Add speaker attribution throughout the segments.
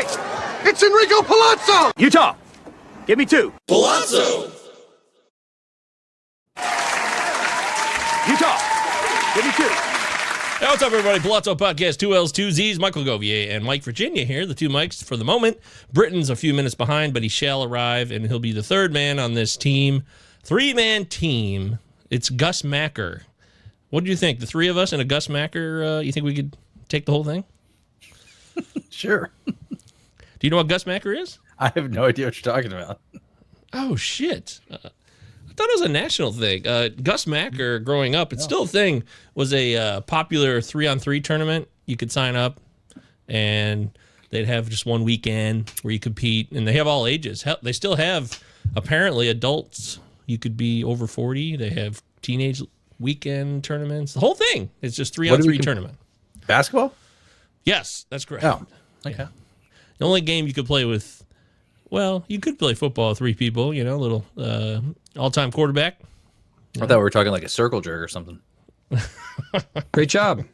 Speaker 1: Hey! It's Enrico Pallazzo!
Speaker 2: Utah, give me 2.
Speaker 3: Pallazzo!
Speaker 2: Utah, give me 2.
Speaker 3: Hey, what's up, everybody? Pallazzo Podcast, 2 L's, 2 Z's. Michael Govier and Mike Virginia here, the two Mikes for the moment. Britton's a few minutes behind, but he shall arrive, and he'll be the third man on this team. 3-man team. It's Gus Macker. What do you think? The three of us and a Gus Macker, you think we could take the whole thing?
Speaker 4: Sure.
Speaker 3: Do you know what Gus Macker is?
Speaker 4: I have no idea what you're talking about.
Speaker 3: Oh, shit. I thought it was a national thing. Gus Macker, growing up, it's still a thing, was a popular 3-on-3 tournament. You could sign up, and they'd have just one weekend where you compete, and they have all ages. Hell, they still have, apparently, adults. You could be over 40. They have teenage weekend tournaments. The whole thing. It's just 3-on-3 tournament.
Speaker 4: Basketball?
Speaker 3: Yes, that's correct.
Speaker 4: Oh, okay.
Speaker 3: Yeah. The only game you could play with, well, you could play football with 3 people, you know, little all-time quarterback.
Speaker 4: I thought we were talking like a circle jerk or something.
Speaker 5: Great job.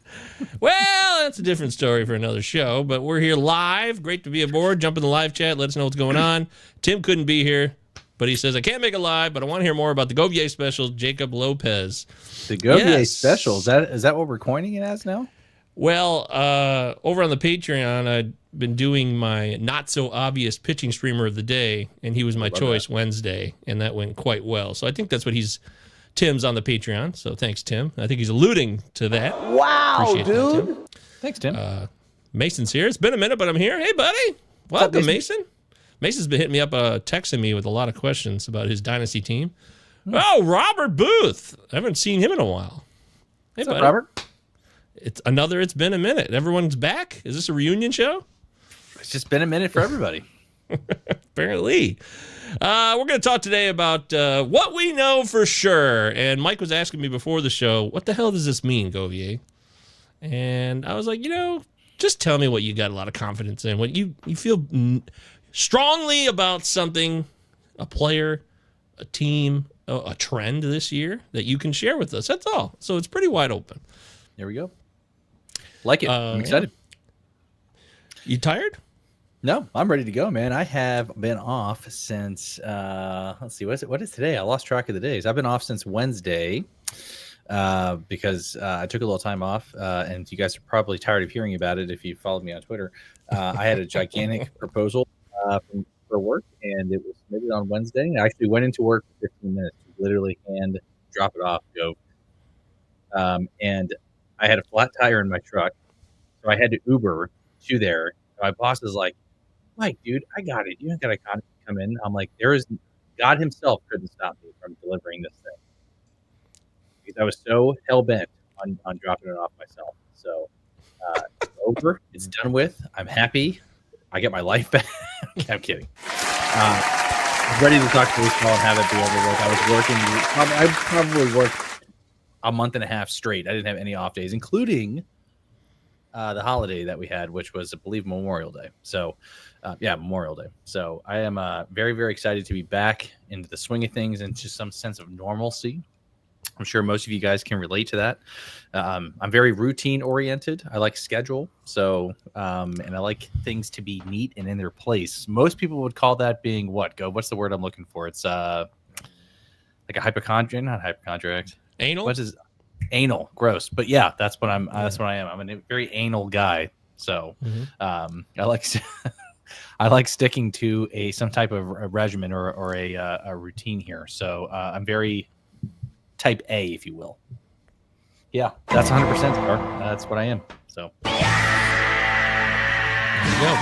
Speaker 3: Well, that's a different story for another show, but we're here live. Great to be aboard. Jump in the live chat. Let us know what's going on. Tim couldn't be here, but he says, I can't make it live, but I want to hear more about the Govier special, Jacob Lopez.
Speaker 4: The Govier special, is that what we're coining it as now?
Speaker 3: Well, over on the Patreon, I've been doing my not-so-obvious pitching streamer of the day, and he was my choice Wednesday, and that went quite well. So I think that's what Tim's on the Patreon, so thanks, Tim. I think he's alluding to that.
Speaker 1: Wow,
Speaker 3: Appreciate
Speaker 1: dude.
Speaker 3: that, Tim.
Speaker 4: Thanks, Tim.
Speaker 3: Mason's here. It's been a minute, but I'm here. Hey, buddy. Welcome, Mason. Mason's been hitting me up, texting me with a lot of questions about his dynasty team. Oh, Robert Booth. I haven't seen him in a while. Hey,
Speaker 4: What's up,
Speaker 3: buddy.
Speaker 4: Robert?
Speaker 3: It's been a minute. Everyone's back? Is this a reunion show?
Speaker 4: It's just been a minute for everybody.
Speaker 3: Apparently. We're going to talk today about what we know for sure. And Mike was asking me before the show, what the hell does this mean, Govier? And I was like, just tell me what you got a lot of confidence in. What you feel strongly about something, a player, a team, a trend this year that you can share with us. That's all. So it's pretty wide open.
Speaker 4: Here we go. Like it. I'm excited.
Speaker 3: You tired?
Speaker 4: No, I'm ready to go, man. I have been off since, let's see, what is today? I lost track of the days. I've been off since Wednesday because I took a little time off, and you guys are probably tired of hearing about it if you followed me on Twitter. I had a gigantic proposal for work, and it was submitted on Wednesday. I actually went into work for 15 minutes, literally drop it off, go. And I had a flat tire in my truck, so I had to Uber to there. My boss is like, Mike, dude, I got it. You don't got to come in. I'm like, God himself couldn't stop me from delivering this thing. Because I was so hell-bent on dropping it off myself. So it's over. It's done with. I'm happy. I get my life back. I'm kidding. I'm ready to talk baseball and have it be over with. I was working. I probably worked a month and a half straight. I didn't have any off days, including the holiday that we had, which was, I believe, Memorial Day. So, Memorial Day. So I am very, very excited to be back into the swing of things and just some sense of normalcy. I'm sure most of you guys can relate to that. I'm very routine oriented. I like schedule. So, and I like things to be neat and in their place. Most people would call that being what? What's the word I'm looking for? It's like a hypochondriac, not hypochondriac.
Speaker 3: Anal?
Speaker 4: What is anal? Gross. But yeah, that's what that's what I am. I'm a very anal guy. So I like I like sticking to some type of a regimen or a routine here. So I'm very type A, if you will. Yeah, that's 100%. That's what I am. So
Speaker 3: There you go.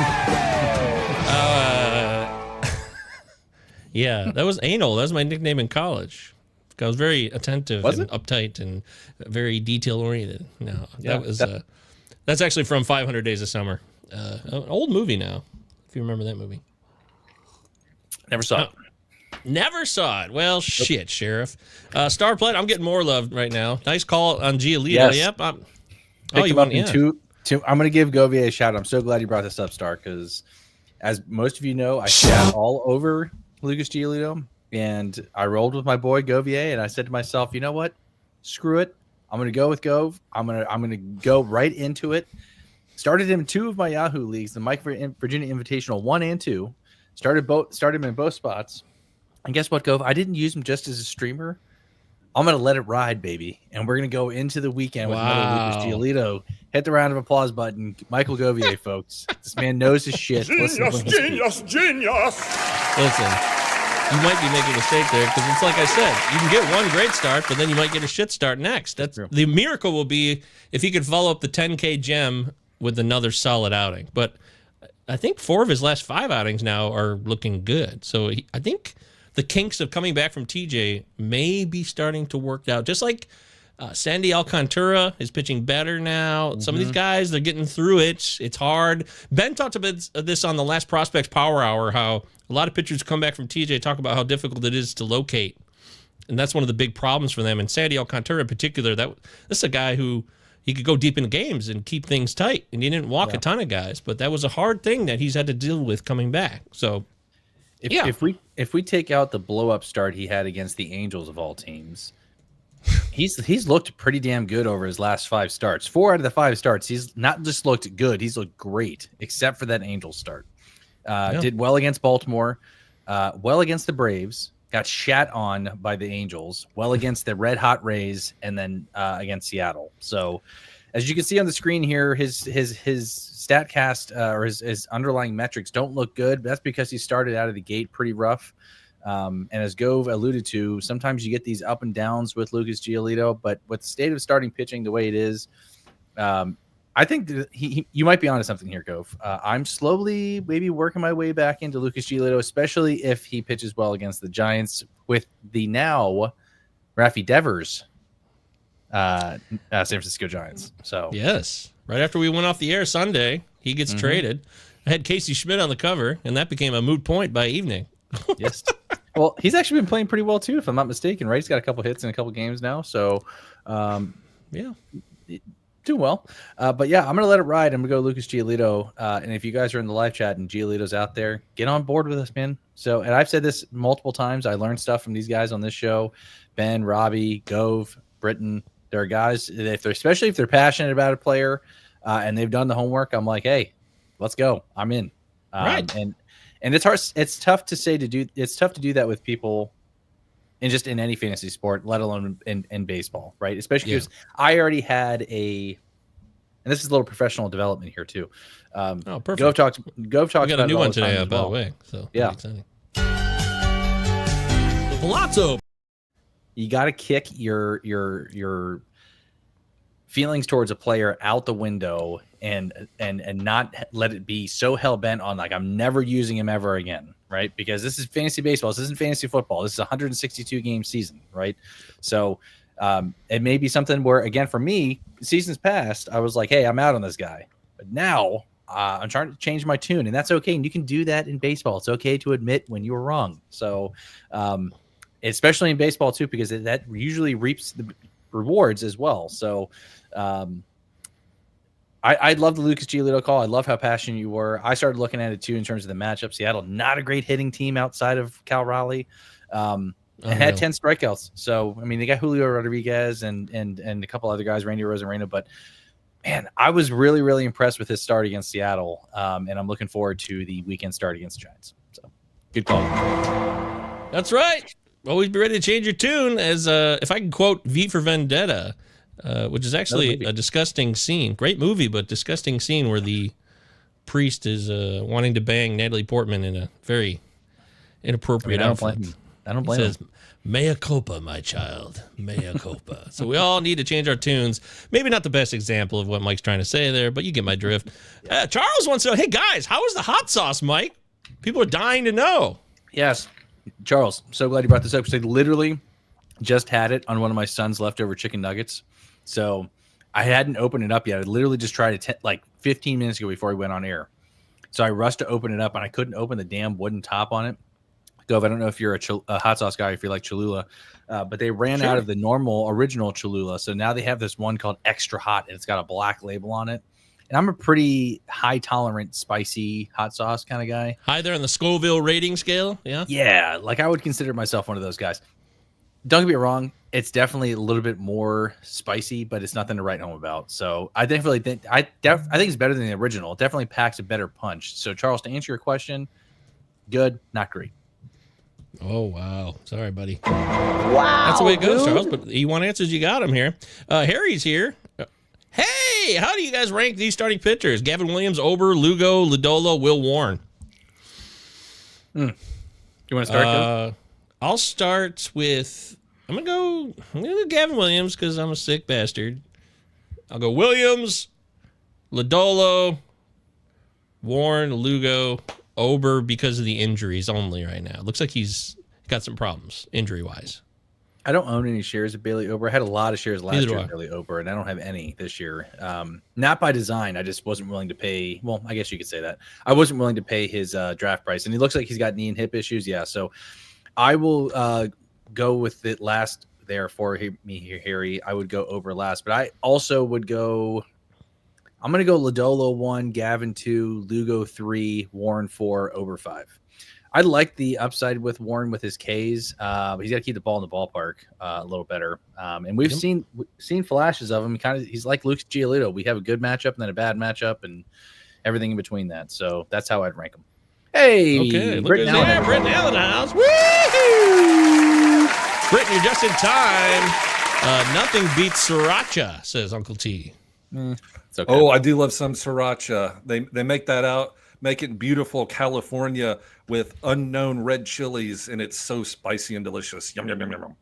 Speaker 3: Yeah, that was anal. That was my nickname in college. I was very attentive and uptight and very detail oriented. No, that was that's actually from 500 Days of Summer. An old movie now, if you remember that movie.
Speaker 4: Never saw it.
Speaker 3: Never saw it. Well, shit, Sheriff. Star Plat, I'm getting more love right now. Nice call on Giolito.
Speaker 4: Yes.
Speaker 3: Yep.
Speaker 4: You want two? I'm going to give Govier a shout. I'm so glad you brought this up, Star, because as most of you know, I sat all over Lucas Giolito. And I rolled with my boy Govier, and I said to myself, you know what? Screw it. I'm going to go with Gove. I'm going to go right into it. Started him in 2 of my Yahoo leagues, the Mike Virginia Invitational 1 and 2. Started him in both spots. And guess what, Gove? I didn't use him just as a streamer. I'm going to let it ride, baby. And we're going to go into the weekend with another Lucas Giolito. Hit the round of applause button. Michael Govier, folks. This man knows his shit.
Speaker 2: Genius.
Speaker 3: Listen, you might be making a mistake there because it's like I said, you can get one great start, but then you might get a shit start next. That's the miracle will be if he could follow up the 10K gem with another solid outing. But I think 4 of his last 5 outings now are looking good. So I think the kinks of coming back from TJ may be starting to work out. Just like Sandy Alcantara is pitching better now. Some of these guys, they're getting through it. It's hard. Ben talked about this on the last Prospects Power Hour, how a lot of pitchers come back from TJ talk about how difficult it is to locate. And that's one of the big problems for them. And Sandy Alcantara in particular, this is a guy who he could go deep into games and keep things tight. And he didn't walk a ton of guys, but that was a hard thing that he's had to deal with coming back. So
Speaker 4: if we take out the blow up start he had against the Angels of all teams, he's looked pretty damn good over his last 5 starts. 4 out of the 5 starts, he's not just looked good, he's looked great, except for that Angels start. Did well against Baltimore, well against the Braves, got shat on by the Angels, well against the red hot Rays, and then against Seattle. So as you can see on the screen here, his StatCast or his underlying metrics don't look good. That's because he started out of the gate pretty rough. And as Gove alluded to, sometimes you get these up and downs with Lucas Giolito, but with the state of starting pitching the way it is, I think that you might be onto something here, Gove. I'm slowly maybe working my way back into Lucas Giolito, especially if he pitches well against the Giants with the now Rafi Devers San Francisco Giants. So
Speaker 3: yes, right after we went off the air Sunday, he gets traded. I had Casey Schmidt on the cover, and that became a moot point by evening.
Speaker 4: Yes. Well, he's actually been playing pretty well too, if I'm not mistaken. Right? He's got a couple hits in a couple games now, so
Speaker 3: yeah.
Speaker 4: Doing well. But yeah, I'm going to let it ride. I'm going to go Lucas Giolito. And if you guys are in the live chat and Giolito's out there, get on board with us, man. So, and I've said this multiple times. I learned stuff from these guys on this show. Ben, Robbie, Gove, Britton. There are guys, especially if they're passionate about a player and they've done the homework. I'm like, hey, let's go. I'm in.
Speaker 3: Right.
Speaker 4: And it's hard. It's tough to do that with people in any fantasy sport, let alone in baseball, right? Especially because I already had and this is a little professional development here too.
Speaker 3: Perfect.
Speaker 4: Gove talks.
Speaker 3: We got
Speaker 4: about
Speaker 3: a new one today,
Speaker 4: by
Speaker 3: the way. So
Speaker 4: yeah,
Speaker 3: exciting. The Pallazzo.
Speaker 4: You got to kick your feelings towards a player out the window and not let it be so hell bent on like I'm never using him ever again. Right, because this is fantasy baseball. This isn't fantasy football. This is a 162 game season, right? So it may be something where, again, for me, seasons past, I was like, "Hey, I'm out on this guy," but now I'm trying to change my tune, and that's okay. And you can do that in baseball. It's okay to admit when you were wrong. So, especially in baseball too, because that usually reaps the rewards as well. So. I love the Lucas Giolito call. I love how passionate you were. I started looking at it too in terms of the matchup. Seattle, not a great hitting team outside of Cal Raleigh, and had 10 strikeouts. So I mean, they got Julio Rodriguez and a couple other guys, Randy Rosarena. But man, I was really, really impressed with his start against Seattle, and I'm looking forward to the weekend start against the Giants. So good call.
Speaker 3: That's right. Always be ready to change your tune. As if I can quote V for Vendetta. Which is actually a disgusting scene. Great movie, but disgusting scene where the priest is wanting to bang Natalie Portman in a very inappropriate outfit.
Speaker 4: I don't blame him.
Speaker 3: Says, "Mea culpa, my child. Mea culpa." So we all need to change our tunes. Maybe not the best example of what Mike's trying to say there, but you get my drift. Charles wants to know, hey, guys, how was the hot sauce, Mike? People are dying to know.
Speaker 4: Yes. Charles, so glad you brought this up. Because I literally just had it on one of my son's leftover chicken nuggets. So I hadn't opened it up yet. I literally just tried it like 15 minutes ago before we went on air. So I rushed to open it up, and I couldn't open the damn wooden top on it. Gove, I don't know if you're a hot sauce guy, if you like Cholula, but they ran out of the normal original Cholula. So now they have this one called Extra Hot, and it's got a black label on it. And I'm a pretty high tolerant, spicy hot sauce kind of guy.
Speaker 3: High there on the Scoville rating scale, yeah?
Speaker 4: Yeah, like I would consider myself one of those guys. Don't get me wrong. it's definitely a little bit more spicy, but it's nothing to write home about. So I definitely think I think it's better than the original. It definitely packs a better punch. So Charles, to answer your question, good, not great.
Speaker 3: Oh, wow. Sorry, buddy. Wow. That's the way it goes, Charles. But you want answers, you got them here. Harry's here. Hey, how do you guys rank these starting pitchers? Gavin Williams, Ober, Lugo, Lodolo, Will Warren.
Speaker 4: You want to start?
Speaker 3: I'll start with. I'm gonna go Gavin Williams because I'm a sick bastard. I'll go Williams, Lodolo, Warren, Lugo, Ober because of the injuries only right now. Looks like he's got some problems injury-wise.
Speaker 4: I don't own any shares of Bailey Ober. I had a lot of shares last year of
Speaker 3: I.
Speaker 4: Bailey Ober, and I don't have any this year. Not by design. I just wasn't willing to pay. Well, I guess you could say that. I wasn't willing to pay his draft price, and he looks like he's got knee and hip issues. Yeah, so I will go with it last there for me here, Harry. I would go Ober last, but I also would go. I'm going to go Lodolo 1, Gavin 2, Lugo 3, Warren 4, Ober 5. I like the upside with Warren with his Ks. But he's got to keep the ball in the ballpark a little better. And we've seen flashes of him. He's like Luke Giolito. We have a good matchup and then a bad matchup and everything in between that. So that's how I'd rank him. Hey,
Speaker 3: okay,
Speaker 4: Britton Allan.
Speaker 3: Britton Allan house. Woo-hoo! Britton, you're just in time. Nothing beats sriracha, says Uncle T.
Speaker 4: It's okay.
Speaker 6: Oh, I do love some sriracha. They make that out, make it in beautiful California with unknown red chilies, and it's so spicy and delicious. Yum, yum, yum, yum,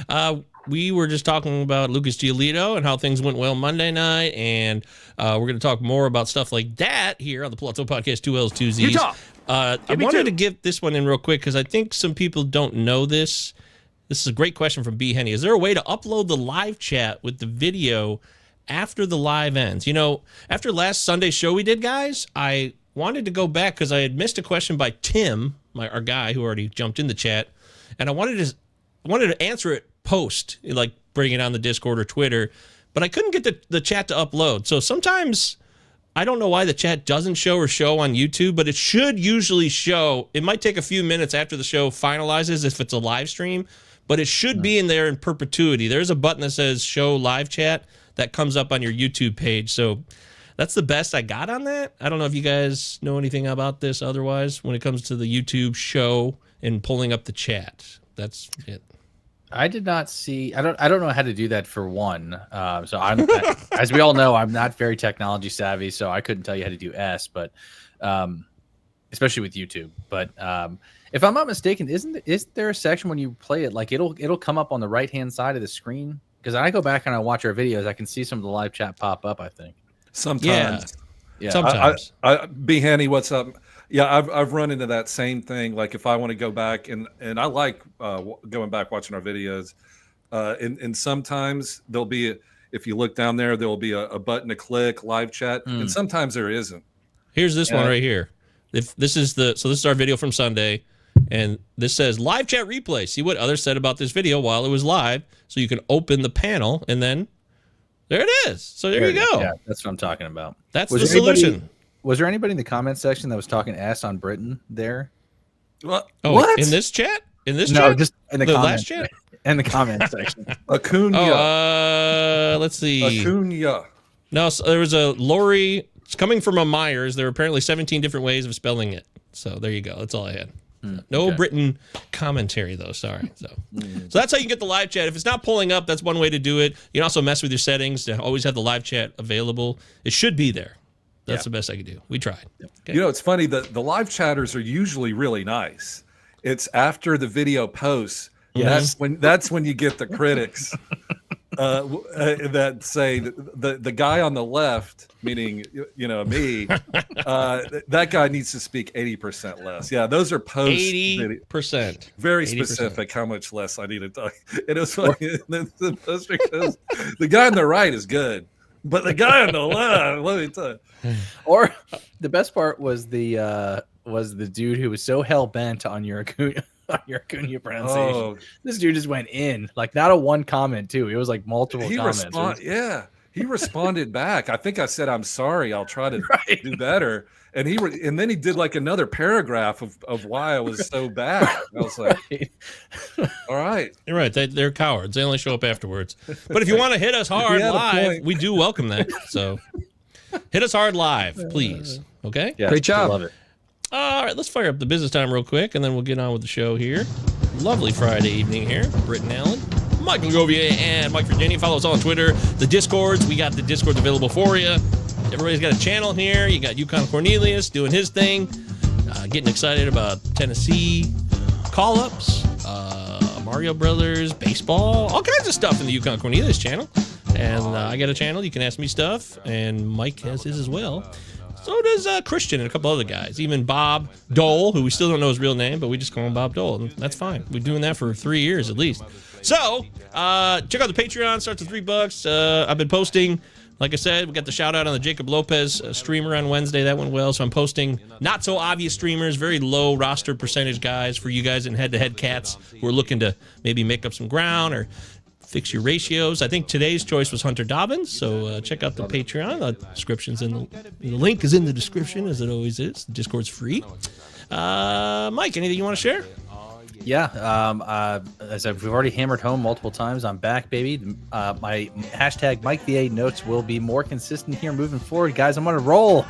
Speaker 6: yum.
Speaker 3: We were just talking about Lucas Giolito and how things went well Monday night, and we're going to talk more about stuff like that here on the Pallazzo Podcast, 2 L's, 2 Z's.
Speaker 2: Utah.
Speaker 3: I wanted to get this one in real quick because I think some people don't know this. This is a great question from B. Henny. Is there a way to upload the live chat with the video after the live ends? You know, after last Sunday's show we did, guys, I wanted to go back because I had missed a question by Tim, our guy who already jumped in the chat, and I wanted to answer it post, like bring it on the Discord or Twitter, but I couldn't get the chat to upload. So sometimes I don't know why the chat doesn't show on YouTube, but it should usually show. It might take a few minutes after the show finalizes if it's a live stream, but it should be in there in perpetuity. There's a button that says show live chat that comes up on your YouTube page. So that's the best I got on that. I don't know if you guys know anything about this otherwise when it comes to the YouTube show and pulling up the chat. That's it.
Speaker 4: I did not see. I don't know how to do that for one. So I'm, as we all know, I'm not very technology savvy, so I couldn't tell you how to do S. But especially with YouTube. But if I'm not mistaken, isn't there a section when you play it, like it'll come up on the right hand side of the screen? Because I go back and I watch our videos, I can see some of the live chat pop up. I think
Speaker 6: Sometimes.
Speaker 4: Yeah.
Speaker 3: Sometimes.
Speaker 6: B. Hanny, what's up? Yeah, I've run into that same thing. Like if I want to go back and I like going back watching our videos, and sometimes there'll be if you look down there, there'll be a button to click live chat, and sometimes there isn't.
Speaker 3: Here's this one right here. If this is this is our video from Sunday, and this says live chat replay. See what others said about this video while it was live, so you can open the panel and then there it is. So there you go.
Speaker 4: Yeah, that's what I'm talking about.
Speaker 3: That's the solution.
Speaker 4: Was there anybody in the comment section that was talking ass on Britton there?
Speaker 6: What?
Speaker 3: Oh,
Speaker 6: What?
Speaker 3: in this chat? In this
Speaker 4: No,
Speaker 3: chat?
Speaker 4: just in the
Speaker 3: last
Speaker 4: comments.
Speaker 3: chat?
Speaker 4: In the comment section.
Speaker 6: Acuna.
Speaker 3: Let's see.
Speaker 6: Acuna.
Speaker 3: No, so there was a Lori. It's coming from a Myers. There were apparently 17 different ways of spelling it. So there you go. That's all I had. No
Speaker 4: okay.
Speaker 3: Britton commentary though. Sorry. So that's how you get the live chat. If it's not pulling up, that's one way to do it. You can also mess with your settings to always have the live chat available. It should be there. That's the best I could do. We tried. Okay.
Speaker 6: You know, it's funny that the live chatters are usually really nice. It's after the video posts.
Speaker 3: Yes.
Speaker 6: That's when you get the critics that say the guy on the left, meaning me, that guy needs to speak 80% less. Yeah, those are posts.
Speaker 3: 80%.
Speaker 6: Very specific. How much less I need to talk. It was funny. The post because the guy on the right is good. But the guy on the left, let me tell you.
Speaker 4: Or the best part was the dude who was so hell bent on your Acuna pronunciation.
Speaker 6: Oh.
Speaker 4: This dude just went in, like not a one comment too. It was like multiple comments.
Speaker 6: Yeah. he responded back. I think I said, "I'm sorry. I'll try to do better." And and then he did like another paragraph of why I was so bad. I was like, "All right,
Speaker 3: You're right. They're cowards. They only show up afterwards. But if you want to hit us hard live, we do welcome that. So hit us hard live, please. Okay?
Speaker 4: Yeah,
Speaker 5: Great job.
Speaker 4: I love it.
Speaker 3: All right, let's fire up the business time real quick, and then we'll get on with the show here. Lovely Friday evening here. Britton Allan, Michael Govier, and Mike Virginia. Follow us all on Twitter. The Discords, we got the Discords available for you. Everybody's got a channel here. You got Yukon Cornelius doing his thing, getting excited about Tennessee call-ups, Mario Brothers, baseball, all kinds of stuff in the Yukon Cornelius channel. And I got a channel. You can ask me stuff, and Mike has his as well. So does Christian and a couple other guys. Even Bob Dole, who we still don't know his real name, but we just call him Bob Dole, and that's fine. We've been doing that for 3 years at least. So check out the Patreon. Starts at $3. I've been posting, like I said, we got the shout out on the Jacob Lopez streamer on Wednesday. That went well. So I'm posting not so obvious streamers, very low roster percentage guys for you guys in head-to-head cats who are looking to maybe make up some ground or fix your ratios. I think today's choice was Hunter Dobbins, so check out the Patreon. The description's the link is in the description, as it always is. The Discord's free. Mike, anything you want to share?
Speaker 4: Yeah, as we've already hammered home multiple times, I'm back, baby. My hashtag MikeVA notes will be more consistent here moving forward, guys. I'm on a roll.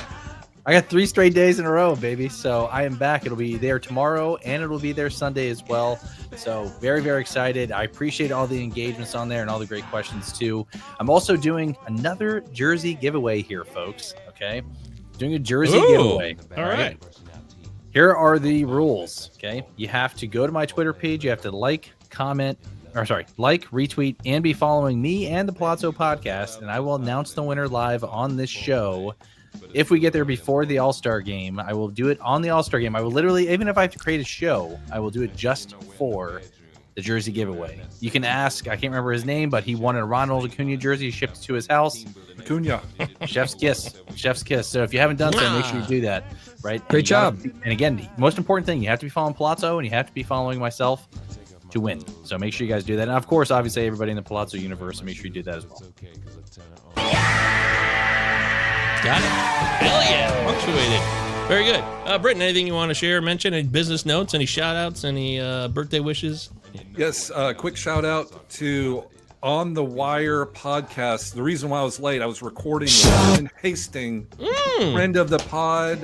Speaker 4: I got 3 straight days in a row, baby. So I am back. It'll be there tomorrow, and it'll be there Sunday as well. So very, very excited. I appreciate all the engagements on there and all the great questions too. I'm also doing another jersey giveaway here, folks. Okay, doing a jersey giveaway.
Speaker 3: All right.
Speaker 4: Here are the rules. Okay, you have to go to my Twitter page. You have to like, retweet, and be following me and the Pallazzo podcast, and I will announce the winner live on this show. If we get there before the All-Star game, I will do it on the All-Star game. I will literally, even if I have to create a show, I will do it just for the jersey giveaway. You can ask, I can't remember his name, but he wanted a Ronald Acuna jersey shipped to his house.
Speaker 6: Acuna,
Speaker 4: chef's kiss. So if you haven't done so, make sure you do that. Right?
Speaker 5: Great job.
Speaker 4: And again, most important thing, you have to be following Pallazzo and you have to be following myself to win. So make sure you guys do that. And of course, obviously, everybody in the Pallazzo universe, so make sure you do that as well.
Speaker 3: Got it. Hell yeah. Punctuated. Very good. Britton, anything you want to share, mention, any business notes, any shout outs, any birthday wishes?
Speaker 6: Yes, quick shout out to On the Wire podcast. The reason why I was late, I was recording with Kevin Hastings, friend of the pod.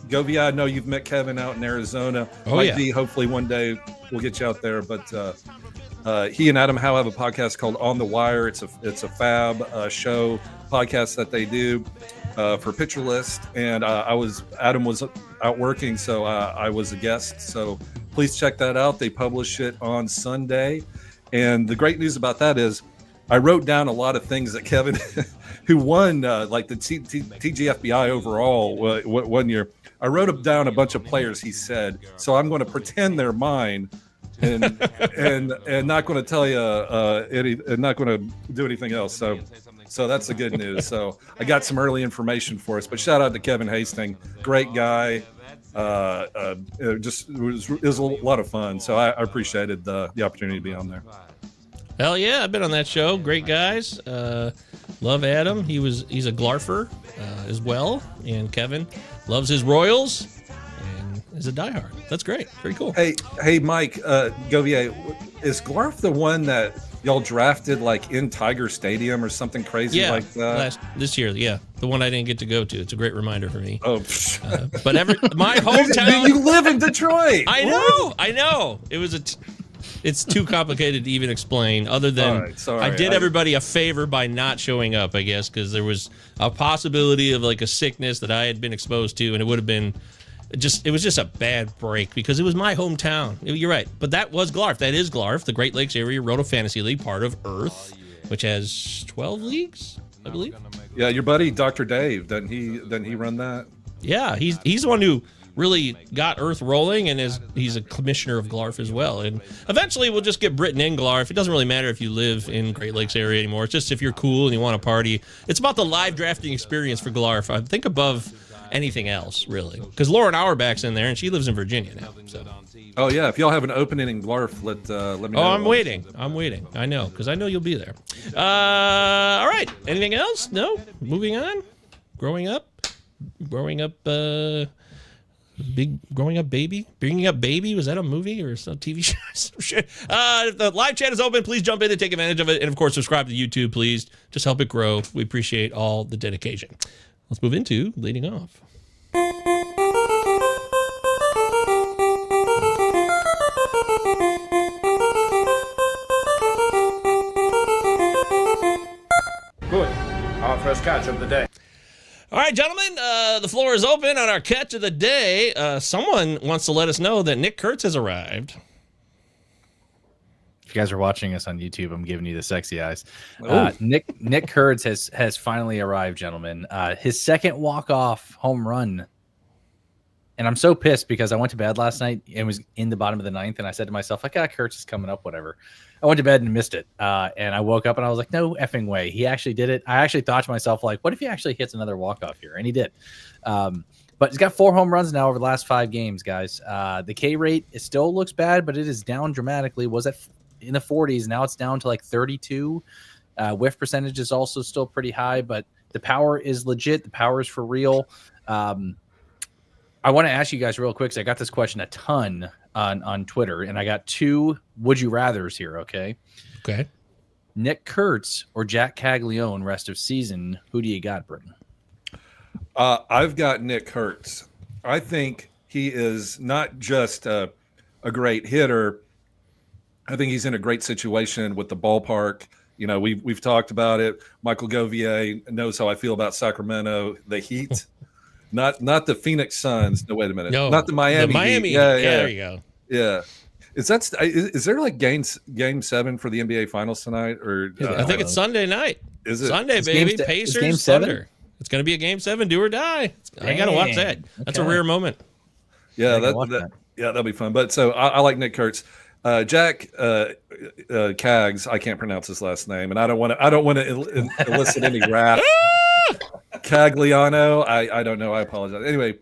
Speaker 6: Govier, I know you've met Kevin out in Arizona. Be, hopefully one day we'll get you out there. But he and Adam Howe have a podcast called On the Wire. It's a fab show podcast that they do for Pitcher List. And Adam was out working, so I was a guest. So please check that out. They publish it on Sunday. And the great news about that is I wrote down a lot of things that Kevin, who won like the TGFBI overall one year, I wrote down a bunch of players he said. So I'm going to pretend they're mine and not going to tell you and not going to do anything else. So that's the good news. So I got some early information for us. But shout out to Kevin Hastings, great guy. It was a lot of fun. So I appreciated the opportunity to be on there.
Speaker 3: Hell yeah, I've been on that show. Great guys. Love Adam. He's a Glarfer as well. And Kevin loves his Royals and is a diehard. That's great. Very cool.
Speaker 6: Hey, Mike Govier, is Glarf the one that y'all drafted like in Tiger Stadium or something crazy like that?
Speaker 3: This year, yeah. The one I didn't get to go to. It's a great reminder for me.
Speaker 6: Oh,
Speaker 3: but my hometown.
Speaker 6: You live in Detroit.
Speaker 3: I know. It's too complicated to even explain. Other than I did everybody a favor by not showing up, I guess, because there was a possibility of like a sickness that I had been exposed to, and it would have been it was just a bad break because it was my hometown. You're right, but that was Glarf. That is Glarf, the Great Lakes Area Roto Fantasy League, part of Earth, which has 12 leagues, I believe.
Speaker 6: Yeah, your buddy Dr. Dave, doesn't he run that?
Speaker 3: Yeah, he's the one who really got Earth rolling, and he's a commissioner of Glarf as well. And eventually we'll just get Britton in Glarf. It doesn't really matter if you live in Great Lakes area anymore. It's just if you're cool and you want to party. It's about the live drafting experience for Glarf. I think above anything else, really. Because Lauren Auerbach's in there, and she lives in Virginia now. So.
Speaker 6: Oh yeah, if y'all have an opening in Glarf, let me know.
Speaker 3: Oh, I'm waiting. I know, because I know you'll be there. All right. Anything else? No? Moving on? Growing up, Growing Up Baby? Bringing Up Baby? Was that a movie or some TV show? Some shit. The live chat is open. Please jump in and take advantage of it. And, of course, subscribe to YouTube, please. Just help it grow. We appreciate all the dedication. Let's move into leading off.
Speaker 2: Good. Our first catch of the day.
Speaker 3: All right, gentlemen, the floor is open on our catch of the day. Someone wants to let us know that Nick Kurtz has arrived.
Speaker 4: If you guys are watching us on YouTube, I'm giving you the sexy eyes. Nick Kurtz has finally arrived, gentlemen. His second walk-off home run. And I'm so pissed because I went to bed last night and was in the bottom of the ninth, and I said to myself, Kurtz is coming up, whatever. I went to bed and missed it. And I woke up and I was like, no effing way. He actually did it. I actually thought to myself, like, what if he actually hits another walk-off here? And he did. But he's got 4 home runs now over the last 5 games, guys. The K rate, it still looks bad, but it is down dramatically. Was it in the 40s? Now it's down to like 32. Whiff percentage is also still pretty high, but the power is legit. The power is for real. I want to ask you guys real quick, because I got this question a ton on Twitter, and I got 2 would you rathers here, okay?
Speaker 3: Okay.
Speaker 4: Nick Kurtz or Jack Caglione rest of season. Who do you got, Britton?
Speaker 6: I've got Nick Kurtz. I think he is not just a great hitter. I think he's in a great situation with the ballpark. You know, we've talked about it. Michael Govier knows how I feel about Sacramento, the Heat. Not the Phoenix Suns. No, wait a minute.
Speaker 3: No,
Speaker 6: not the Miami.
Speaker 3: The Miami.
Speaker 6: Heat. Yeah,
Speaker 3: there you go.
Speaker 6: Yeah. Is there like game 7 for the NBA Finals tonight? Or
Speaker 3: I think it's Sunday night.
Speaker 6: Is it
Speaker 3: Sunday, baby? Pacers,
Speaker 4: game 7?
Speaker 3: Thunder. It's going to be a game 7, do or die. I got to watch that. That's a rare moment.
Speaker 6: Yeah, that'll be fun. But so I like Nick Kurtz. Jack Cags, I can't pronounce his last name, and I don't want to elicit any wrath. Cagliano, I don't know. I apologize. Anyway,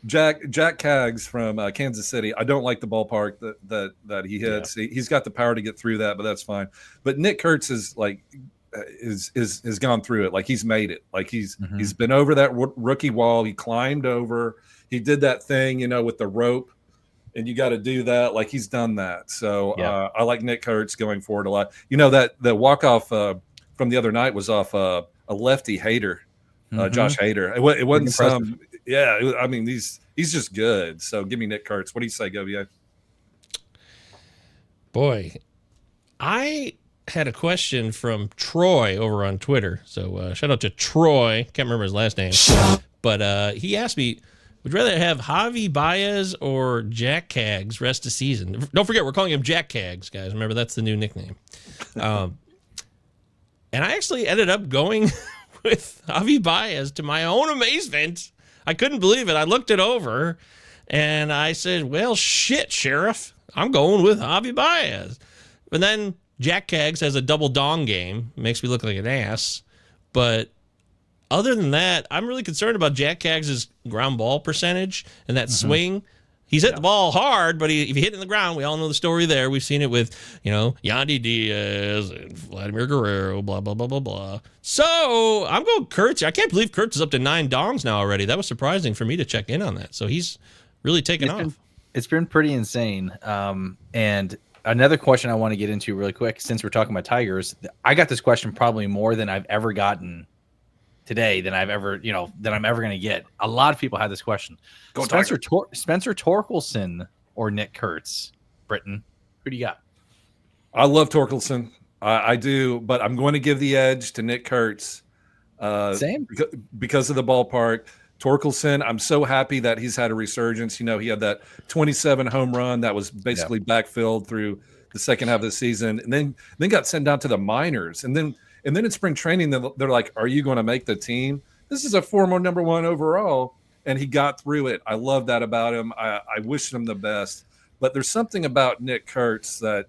Speaker 6: Jack Cags from Kansas City. I don't like the ballpark that he hits. Yeah. He's got the power to get through that, but that's fine. But Nick Kurtz is like has gone through it. Like he's made it. Like he's been over that rookie wall. He climbed over. He did that thing, with the rope. And you got to do that. Like he's done that. So I like Nick Kurtz going forward a lot. That the walk-off from the other night was off a lefty Hader, Josh Hader. It wasn't some. Yeah, I mean he's just good. So give me Nick Kurtz. What do you say, Govier?
Speaker 3: Boy, I had a question from Troy over on Twitter. So shout out to Troy. Can't remember his last name, but he asked me, would you rather have Javi Baez or Jack Cags rest of season? Don't forget, we're calling him Jack Cags, guys. Remember, that's the new nickname. And I actually ended up going with Javi Baez to my own amazement. I couldn't believe it. I looked it over, and I said, well, shit, Sheriff. I'm going with Javi Baez. And then Jack Cags has a double dong game. Makes me look like an ass. But other than that, I'm really concerned about Jack Cags' ground ball percentage and that swing. He's hit the ball hard, but if you hit it in the ground, we all know the story there. We've seen it with, Yandy Diaz and Vladimir Guerrero, blah, blah, blah, blah, blah. So I'm going Kurtz. I can't believe Kurtz is up to 9 dongs now already. That was surprising for me to check in on that. So he's really taken off.
Speaker 4: It's been pretty insane. And another question I want to get into really quick, since we're talking about Tigers, I got this question probably more than I've ever gotten today than I'm ever going to get. A lot of people had this question. Spencer Torkelson or Nick Kurtz? Britton, who do you got?
Speaker 6: I love Torkelson. I do, but I'm going to give the edge to Nick Kurtz.
Speaker 4: Same.
Speaker 6: Because of the ballpark. Torkelson, I'm so happy that he's had a resurgence. He had that 27 home run that was basically backfilled through the second half of the season, and then got sent down to the minors. And then in spring training, they're like, are you going to make the team? This is a former number 1 overall, and he got through it. I love that about him. I wish him the best. But there's something about Nick Kurtz that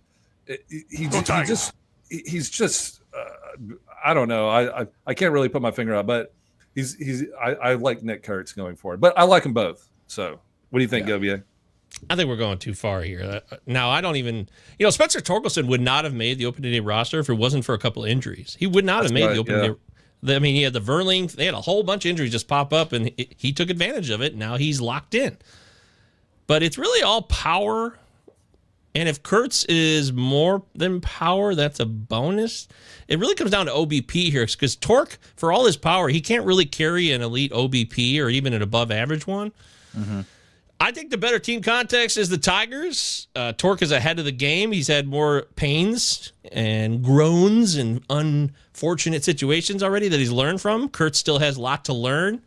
Speaker 6: he's just I don't know. I can't really put my finger on, but I like Nick Kurtz going forward, but I like them both. So what do you think, Govier?
Speaker 3: I think we're going too far here. Now, I don't even, Spencer Torkelson would not have made the opening day roster if it wasn't for a couple of injuries. He would not have made the opening day. I mean, he had the Verling. They had a whole bunch of injuries just pop up, and he took advantage of it. Now he's locked in. But it's really all power. And if Kurtz is more than power, that's a bonus. It really comes down to OBP here, because Torque, for all his power, he can't really carry an elite OBP or even an above average one. Mm-hmm. I think the better team context is the Tigers. Torque is ahead of the game. He's had more pains and groans and unfortunate situations already that he's learned from. Kurtz still has a lot to learn.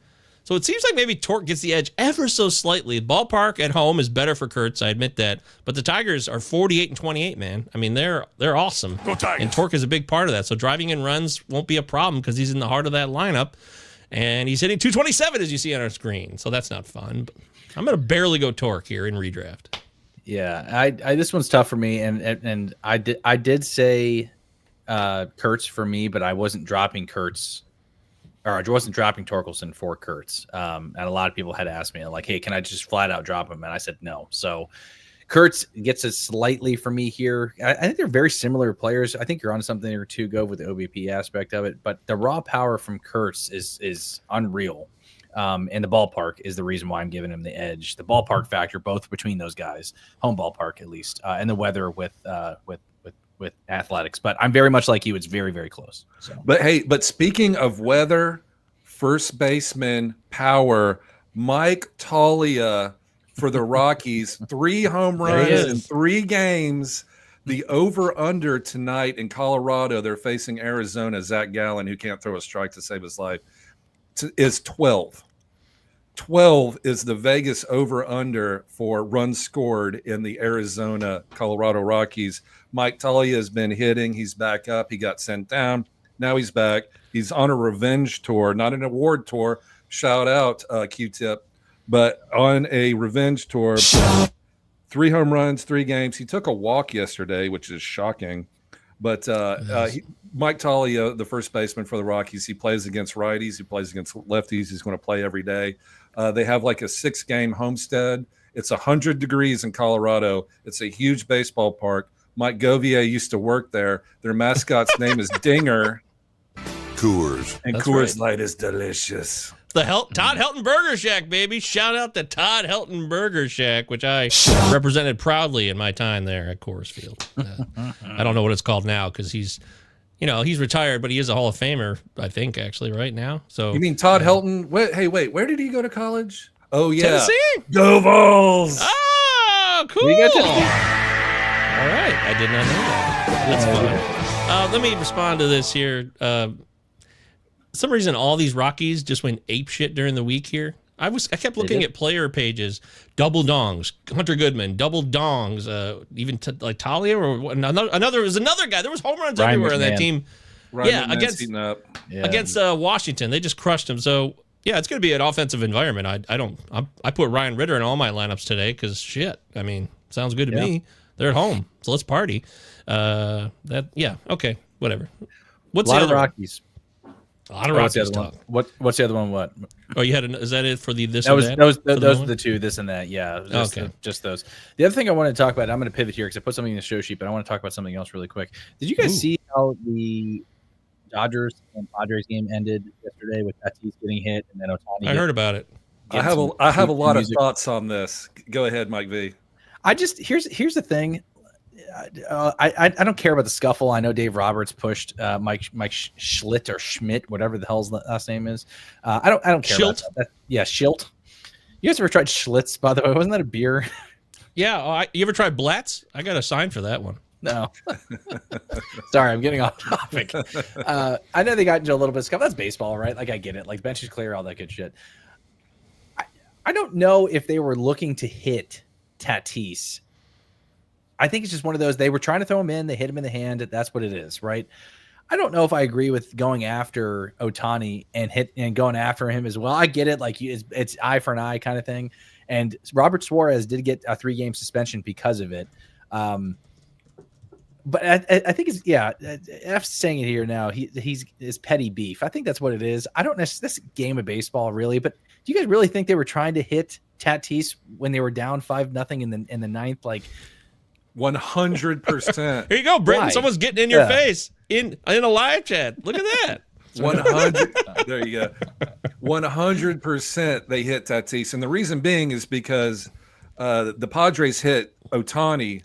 Speaker 3: So it seems like maybe Torque gets the edge ever so slightly. Ballpark at home is better for Kurtz, I admit that. But the Tigers are 48-28, man. I mean, they're awesome.
Speaker 1: Go Tigers.
Speaker 3: And Torque is a big part of that. So driving in runs won't be a problem because he's in the heart of that lineup. And he's hitting 227, as you see on our screen. So that's not fun. But I'm going to barely go Torque here in redraft.
Speaker 4: Yeah, I this one's tough for me, and I did say Kurtz for me, but I wasn't dropping Kurtz, or I wasn't dropping Torkelson for Kurtz. And a lot of people had asked me, like, hey, can I just flat out drop him? And I said no. So Kurtz gets it slightly for me here. I think they're very similar players. I think you're onto something or two, go with the OBP aspect of it, but the raw power from Kurtz is unreal. And the ballpark is the reason why I'm giving him the edge. The ballpark factor, both between those guys, home ballpark at least, and the weather with athletics. But I'm very much like you. It's very, very close. So.
Speaker 6: But speaking of weather, first baseman power, Mike Toglia for the Rockies, 3 home runs in 3 games. The over-under tonight in Colorado, they're facing Arizona. Zach Gallen, who can't throw a strike to save his life, is 12. 12 is the Vegas over-under for runs scored in the Arizona-Colorado Rockies. Mike Toglia has been hitting. He's back up. He got sent down. Now he's back. He's on a revenge tour, not an award tour. Shout out, Q-Tip. But on a revenge tour, 3 home runs, 3 games. He took a walk yesterday, which is shocking. But Mike Toglia, the first baseman for the Rockies, he plays against righties. He plays against lefties. He's going to play every day. They have like a 6-game homestead. It's 100 degrees in Colorado. It's a huge baseball park. Mike Govier used to work there. Their mascot's name is Dinger.
Speaker 1: Coors.
Speaker 6: And
Speaker 3: That's
Speaker 6: Coors Light is delicious.
Speaker 3: The Todd Helton Burger Shack, baby. Shout out to Todd Helton Burger Shack, which I represented proudly in my time there at Coors Field. I don't know what it's called now because he's retired, but he is a Hall of Famer, I think, actually, right now. So
Speaker 6: you mean Todd Helton? Wait, where did he go to college? Oh, yeah.
Speaker 3: Tennessee?
Speaker 6: Go Vols!
Speaker 3: Oh, cool.
Speaker 4: We got
Speaker 3: All right. I did not know that. That's fun. Let me respond to this here. Some reason all these Rockies just went ape shit during the week here. I kept looking at player pages, double dongs, Hunter Goodman, double dongs, even like Talia or another guy. There was home runs everywhere on that team. Against Washington, they just crushed him. So yeah, it's going to be an offensive environment. I put Ryan Ritter in all my lineups today because shit. I mean, sounds good to me. They're at home, so let's party. Okay, whatever. What's
Speaker 4: a lot
Speaker 3: the
Speaker 4: of
Speaker 3: other
Speaker 4: Rockies?
Speaker 3: A lot of Rockies talk.
Speaker 4: What's the other one? What?
Speaker 3: Oh, you had is that it for the this?
Speaker 4: Those
Speaker 3: were
Speaker 4: the 2, this and that. Yeah. Just those. The other thing I want to talk about, I'm going to pivot here because I put something in the show sheet, but I want to talk about something else really quick. Did you guys see how the Dodgers and Padres game ended yesterday with Tatis getting hit and then Ohtani?
Speaker 3: I heard about it.
Speaker 6: I have a lot of thoughts on this. Go ahead, Mike V.
Speaker 4: Here's the thing. I don't care about the scuffle. I know Dave Roberts pushed Mike Schlitt or Schmidt, whatever the hell's last name is. I don't care about that. Yeah, Schilt. You guys ever tried Schlitz, by the way? Wasn't that a beer?
Speaker 3: Yeah. You ever tried Blatz? I got a sign for that one.
Speaker 4: No. Sorry, I'm getting off topic. I know they got into a little bit of scuffle. That's baseball, right? Like, I get it. Like, bench is clear, all that good shit. I don't know if they were looking to hit Tatis. I think it's just one of those, they were trying to throw him in, they hit him in the hand. That's what it is, right? I don't know if I agree with going after Ohtani and going after him as well. I get it. Like, it's eye for an eye kind of thing. And Robert Suarez did get a 3-game suspension because of it. But I think it's F's saying it here now. He's petty beef. I think that's what it is. I don't necessarily this game of baseball really, but do you guys really think they were trying to hit Tatis when they were down 5-0 in the ninth? Like
Speaker 6: 100%.
Speaker 3: Here you go, Britton.
Speaker 4: Why?
Speaker 3: Someone's getting in your face in a live chat. Look at that.
Speaker 6: 100. There you go. 100% they hit Tatis, and the reason being is because the Padres hit Ohtani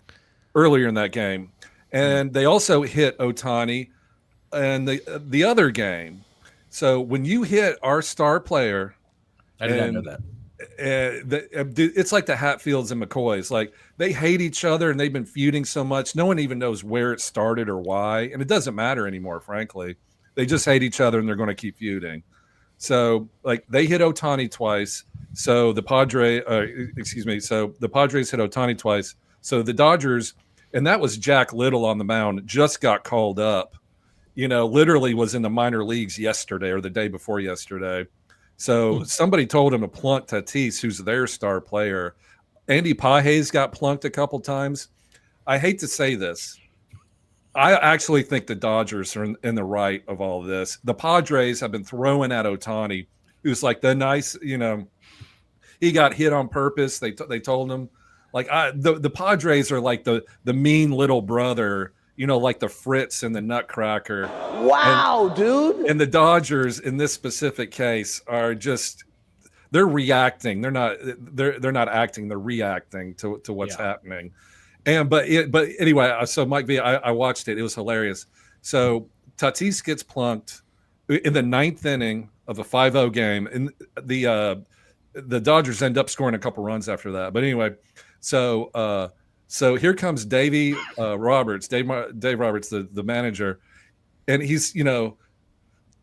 Speaker 6: earlier in that game, and they also hit Ohtani in the other game. So when you hit our star player,
Speaker 4: I did not know that.
Speaker 6: It's like the Hatfields and McCoys. Like they hate each other and they've been feuding so much. No one even knows where it started or why, and it doesn't matter anymore. Frankly, they just hate each other and they're going to keep feuding. So like they hit Ohtani twice. So the Padres hit Ohtani twice. So the Dodgers, and that was Jack Little on the mound, just got called up. Literally was in the minor leagues yesterday or the day before yesterday. So somebody told him to plunk Tatis, who's their star player. Andy Pages got plunked a couple times. I hate to say this. I actually think the Dodgers are in the right of all of this. The Padres have been throwing at Ohtani, who's like the nice, he got hit on purpose. They told him, like, the Padres are like the mean little brother, like the Fritz and the Nutcracker.
Speaker 7: Wow, dude.
Speaker 6: And the Dodgers in this specific case are just they're reacting. They're not acting, they're reacting to what's happening. But anyway, so Mike V, I watched it. It was hilarious. So Tatis gets plunked in the ninth inning of a 5-0 game, and the Dodgers end up scoring a couple runs after that. But anyway, so here comes Dave Roberts, the manager, and he's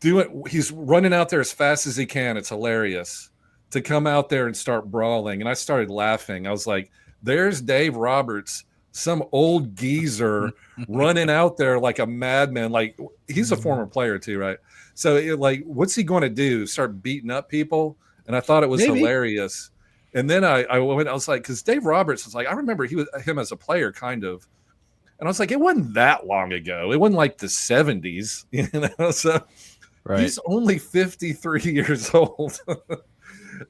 Speaker 6: he's running out there as fast as he can. It's hilarious to come out there and start brawling. And I started laughing. I was like, there's Dave Roberts, some old geezer running out there like a madman. Like he's a former player too, right? So what's he going to do? Start beating up people? And I thought it was hilarious. And then I was like, because Dave Roberts was like, I remember him as a player, kind of. And I was like, it wasn't that long ago. It wasn't like the 70s, So he's only 53 years old. And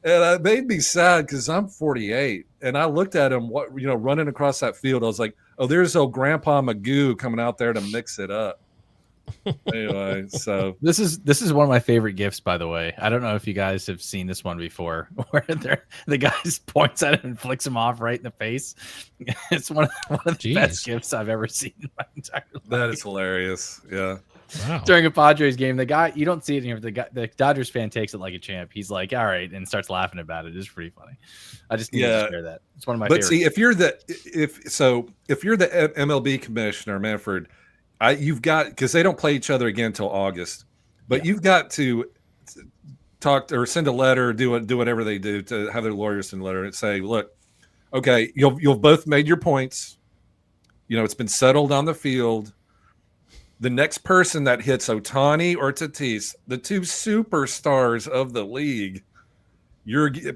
Speaker 6: it made me sad because I'm 48. And I looked at him, running across that field. I was like, oh, there's old Grandpa Magoo coming out there to mix it up. Anyway, so
Speaker 4: this is one of my favorite gifs, by the way. I don't know if you guys have seen this one before, where the guy points at it and flicks him off right in the face. It's one of the best gifs I've ever seen in my entire life.
Speaker 6: That is hilarious. Yeah.
Speaker 3: Wow.
Speaker 4: During a Padres game, the guy, you don't see it here, but the Dodgers fan takes it like a champ. He's like, all right, and starts laughing about it. It's pretty funny. I just need to share that. It's one of my favorites.
Speaker 6: But see, if you're the MLB commissioner, Manfred, you've got, because they don't play each other again until August, but you've got to talk or send a letter, do whatever they do to have their lawyers send a letter and say, look, okay, you've both made your points. It's been settled on the field. The next person that hits Ohtani or Tatis, the two superstars of the league,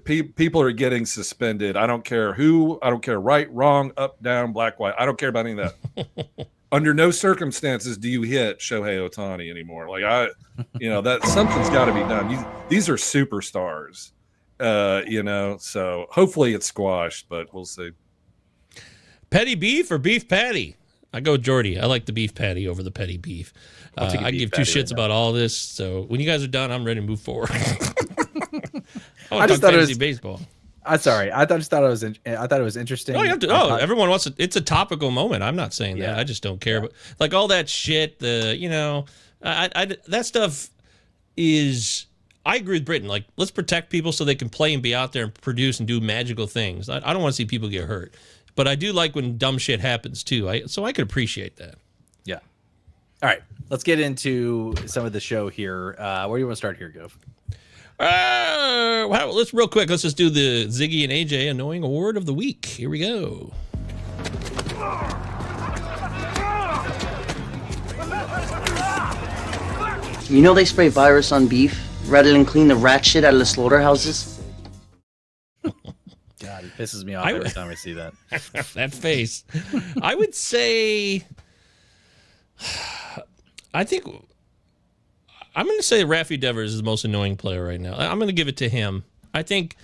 Speaker 6: people are getting suspended. I don't care who. I don't care right, wrong, up, down, black, white. I don't care about any of that. Under no circumstances do you hit Shohei Ohtani anymore. Like that something's got to be done. These are superstars, So hopefully it's squashed, but we'll see.
Speaker 3: Petty beef or beef patty? I go Jordy. I like the beef patty over the petty beef. I give two shits about all this. So when you guys are done, I'm ready to move forward. I just thought it was baseball.
Speaker 4: I'm sorry. I just thought it was. I thought it was interesting.
Speaker 3: No, everyone wants it. It's a topical moment. I'm not saying that. I just don't care. But like all that shit, that stuff is. I agree with Britton. Like, let's protect people so they can play and be out there and produce and do magical things. I don't want to see people get hurt, but I do like when dumb shit happens too. So I could appreciate that.
Speaker 4: Yeah. All right. Let's get into some of the show here. Where do you want to start here, Gov?
Speaker 3: Let's real quick. Let's just do the Ziggy and AJ annoying award of the week. Here we go.
Speaker 7: They spray virus on beef rather than clean the rat shit out of the slaughterhouses?
Speaker 4: God, it pisses me off every time I see that.
Speaker 3: That face. I would say I think I'm going to say Rafi Devers is the most annoying player right now. I'm going to give it to him. I think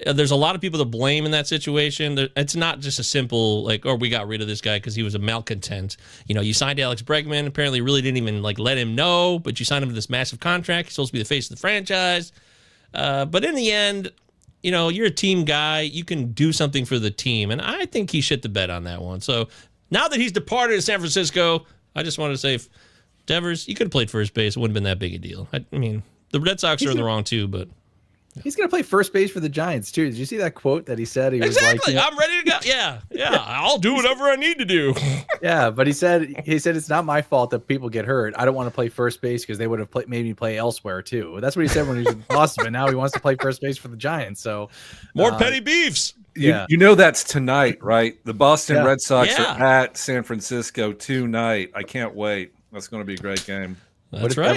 Speaker 3: there's a lot of people to blame in that situation. It's not just a simple like, oh, we got rid of this guy because he was a malcontent. You signed Alex Bregman. Apparently, really didn't even let him know, but you signed him to this massive contract. He's supposed to be the face of the franchise. But in the end, you're a team guy. You can do something for the team, and I think he shit the bed on that one. So now that he's departed to San Francisco, I just wanted to say, Devers, you could have played first base. It wouldn't have been that big a deal. I mean, the Red Sox are in the wrong too, but
Speaker 4: he's going to play first base for the Giants too. Did you see that quote that he said? He
Speaker 3: exactly.
Speaker 4: was like,
Speaker 3: I'm ready to go. Yeah. I'll do whatever I need to do.
Speaker 4: Yeah, but he said it's not my fault that people get hurt. I don't want to play first base because they would have made me play elsewhere too. That's what he said when he was in Boston. But now he wants to play first base for the Giants. So
Speaker 3: more petty beefs.
Speaker 6: You know that's tonight, right? The Boston Red Sox
Speaker 3: Yeah.
Speaker 6: are at San Francisco tonight. I can't wait. That's going to be a great game.
Speaker 3: That's right.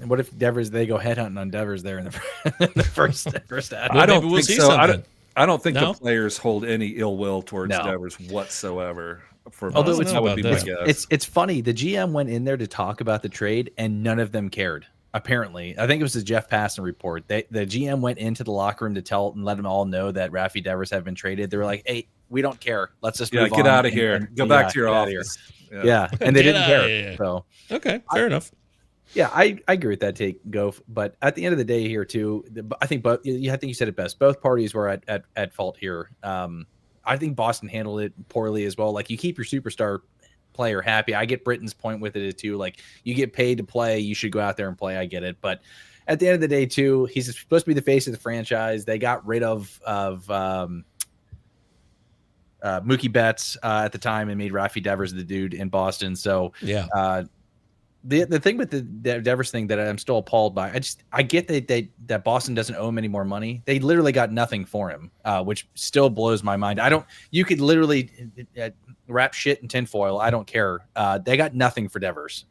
Speaker 4: What if Devers they go headhunting on Devers there in the first half?
Speaker 6: I don't
Speaker 3: maybe we'll
Speaker 6: think
Speaker 3: see
Speaker 6: so.
Speaker 3: something.
Speaker 6: I don't think
Speaker 3: No?
Speaker 6: the players hold any ill will towards
Speaker 4: No.
Speaker 6: Devers whatsoever.
Speaker 4: Although
Speaker 6: Boston. That would be my
Speaker 3: about
Speaker 6: guess.
Speaker 4: It's funny. The GM went in there to talk about the trade, and none of them cared. Apparently, I think it was the Jeff Passan report. The GM went into the locker room to tell and let them all know that Rafi Devers had been traded. They were like, "Hey, we don't care. Let's just move
Speaker 6: get
Speaker 4: on
Speaker 6: out of
Speaker 4: and-
Speaker 6: here.
Speaker 4: and-
Speaker 6: Go back
Speaker 4: yeah,
Speaker 6: to your
Speaker 4: get outta
Speaker 6: office."
Speaker 4: Yeah, and they
Speaker 3: Get
Speaker 4: didn't
Speaker 3: outta
Speaker 4: care.
Speaker 3: here.
Speaker 4: So
Speaker 3: Okay, fair enough.
Speaker 4: yeah, I agree with that take, Gof. But at the end of the day, here too, I think you said it best. Both parties were at fault here. I think Boston handled it poorly as well. Like, you keep your superstar player happy. I get Britton's point with it too. Like, you get paid to play, you should go out there and play. I get it, but at the end of the day, too, he's supposed to be the face of the franchise. They got rid of Mookie Betts at the time and made Rafi Devers the dude in Boston. So
Speaker 3: Yeah.
Speaker 4: The thing with the Devers thing that I'm still appalled by, I get that Boston doesn't owe him any more money. They literally got nothing for him, which still blows my mind. You could literally wrap shit in tinfoil. I don't care. They got nothing for Devers.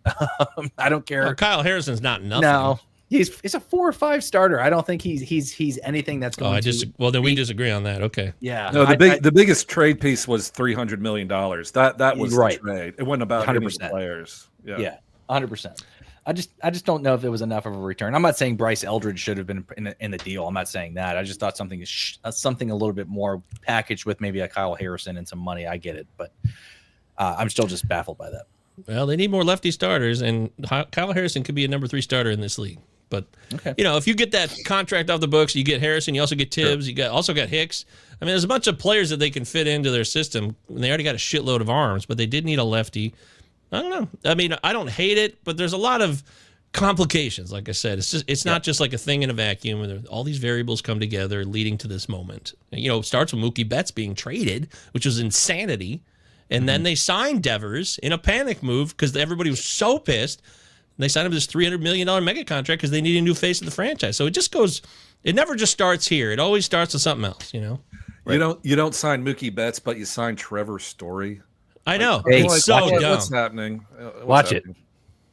Speaker 4: I don't care.
Speaker 3: Well, Kyle Harrison's not nothing.
Speaker 4: No, he's a 4 or 5 starter. I don't think he's anything that's going to.
Speaker 3: Well, then we disagree on that. Okay.
Speaker 4: Yeah.
Speaker 6: No, the biggest trade piece was $300 million. That was
Speaker 4: right.
Speaker 6: the trade. It wasn't about any of the
Speaker 4: 100%.
Speaker 6: players.
Speaker 4: Yeah. 100%. I just don't know if it was enough of a return. I'm not saying Bryce Eldridge should have been in the deal. I'm not saying that. I just thought something a little bit more packaged with maybe a Kyle Harrison and some money. I get it, but I'm still just baffled by that.
Speaker 3: Well, they need more lefty starters, and Kyle Harrison could be a number 3 starter in this league. But
Speaker 4: Okay.
Speaker 3: if you get that contract off the books, you get Harrison, you also get Tibbs, you also got Hicks. I mean, there's a bunch of players that they can fit into their system. And they already got a shitload of arms, but they did need a lefty. I don't know. I mean, I don't hate it, but there's a lot of complications. Like I said, it's not just like a thing in a vacuum. And all these variables come together, leading to this moment. It starts with Mookie Betts being traded, which was insanity, and then they signed Devers in a panic move because everybody was so pissed. And they signed him this $300 million mega contract because they need a new face of the franchise. So it just goes. It never just starts here. It always starts with something else.
Speaker 6: Right. You don't sign Mookie Betts, but you sign Trevor Story.
Speaker 3: I know.
Speaker 4: Hey,
Speaker 3: It's so dumb.
Speaker 6: What's happening?
Speaker 4: Watch it.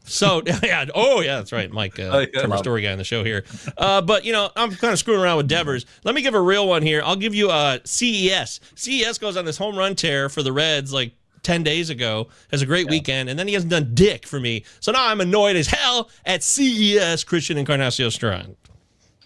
Speaker 3: So yeah, that's right, Mike, Trevor Story guy on the show here. But I'm kind of screwing around with Devers. Let me give a real one here. I'll give you CES. CES goes on this home run tear for the Reds like 10 days ago. Has a great weekend, and then he hasn't done dick for me. So now I'm annoyed as hell at CES Christian Encarnacion Strand.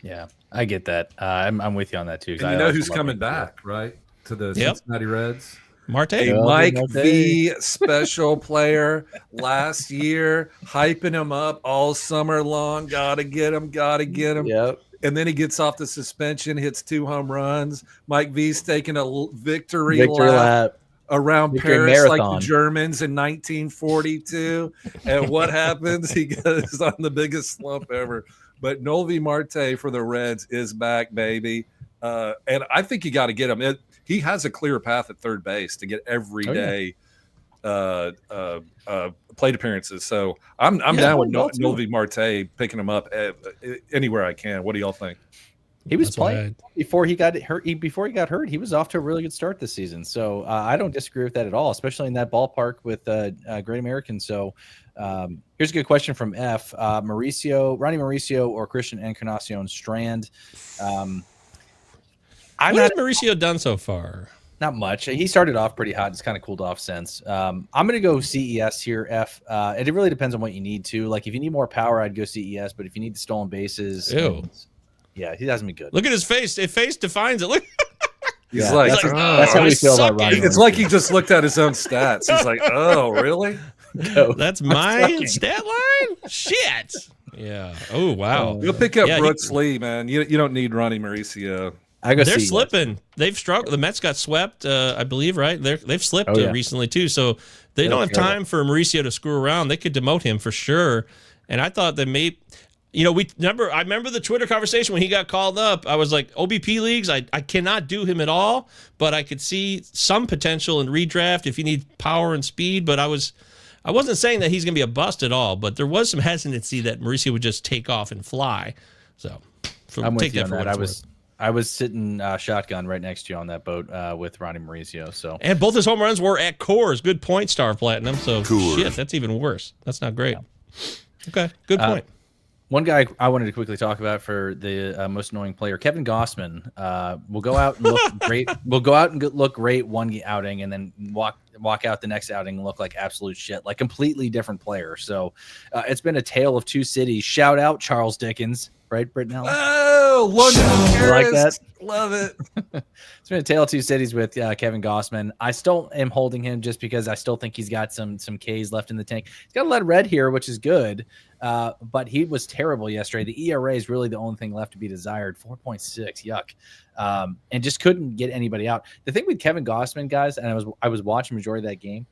Speaker 4: Yeah, I get that. I'm with you on that too.
Speaker 6: And you know who's coming back, right? To the Cincinnati Reds.
Speaker 3: Marte.
Speaker 6: A Mike V special player last year, hyping him up all summer long. Gotta get him.
Speaker 4: Yep.
Speaker 6: And then he gets off the suspension, hits 2 home runs. Mike V's taking a victory lap around Paris
Speaker 4: marathon.
Speaker 6: like the Germans in 1942. And what happens? He goes on the biggest slump ever. But Noelvi Marte for the Reds is back, baby. And I think you got to get him. He has a clear path at third base to get every day plate appearances. So I'm down with Noelvi Marte, picking him up anywhere I can. What do y'all think?
Speaker 4: He was playing before he got hurt. Before he got hurt, he was off to a really good start this season. So I don't disagree with that at all, especially in that ballpark with Great American. So here's a good question from F. Ronnie Mauricio or Christian Encarnacion Strand.
Speaker 3: What has Mauricio done so far?
Speaker 4: Not much. He started off pretty hot. It's kind of cooled off since. I'm going to go CES here, F. And it really depends on what you need to. Like, if you need more power, I'd go CES. But if you need the stolen bases, yeah, he hasn't been good.
Speaker 3: Look at his face. His face defines it. Look.
Speaker 6: He's like,
Speaker 4: that's how we feel about Ronnie.
Speaker 6: It's like he just looked at his own stats. He's like, oh, really?
Speaker 3: That's my stat line? Shit. Yeah. Oh, wow.
Speaker 6: You'll pick up Brooks Lee, man. You don't need Ronnie Mauricio.
Speaker 3: They're slipping. They've struggled. The Mets got swept, I believe, right? They've slipped recently, too. So they don't have time for Mauricio to screw around. They could demote him for sure. And I thought that maybe, I remember the Twitter conversation when he got called up. I was like, OBP leagues, I cannot do him at all, but I could see some potential in redraft if you need power and speed. But I wasn't saying that he's going to be a bust at all, but there was some hesitancy that Mauricio would just take off and fly. So
Speaker 4: I'm with you on that. I was sitting shotgun right next to you on that boat with Ronnie Mauricio. So,
Speaker 3: and both his home runs were at Coors, good point star platinum. So shit, that's even worse. That's not great. Yeah. Okay, good point.
Speaker 4: One guy I wanted to quickly talk about for the most annoying player, Kevin Gossman, will go out and look great. Will go out and look great one outing, and then walk out the next outing and look like absolute shit, like completely different player. So it's been a tale of two cities. Shout out Charles Dickens, right, Britton Allan?
Speaker 6: Oh, London,
Speaker 4: like that?
Speaker 6: Love it.
Speaker 4: It's been a tale of two cities with Kevin Gossman. I still am holding him just because I still think he's got some Ks left in the tank. He's got a lead red here, which is good. But he was terrible yesterday. The ERA is really the only thing left to be desired. 4.6, yuck. And just couldn't get anybody out. The thing with Kevin Gossman, guys, and I was watching majority of that game.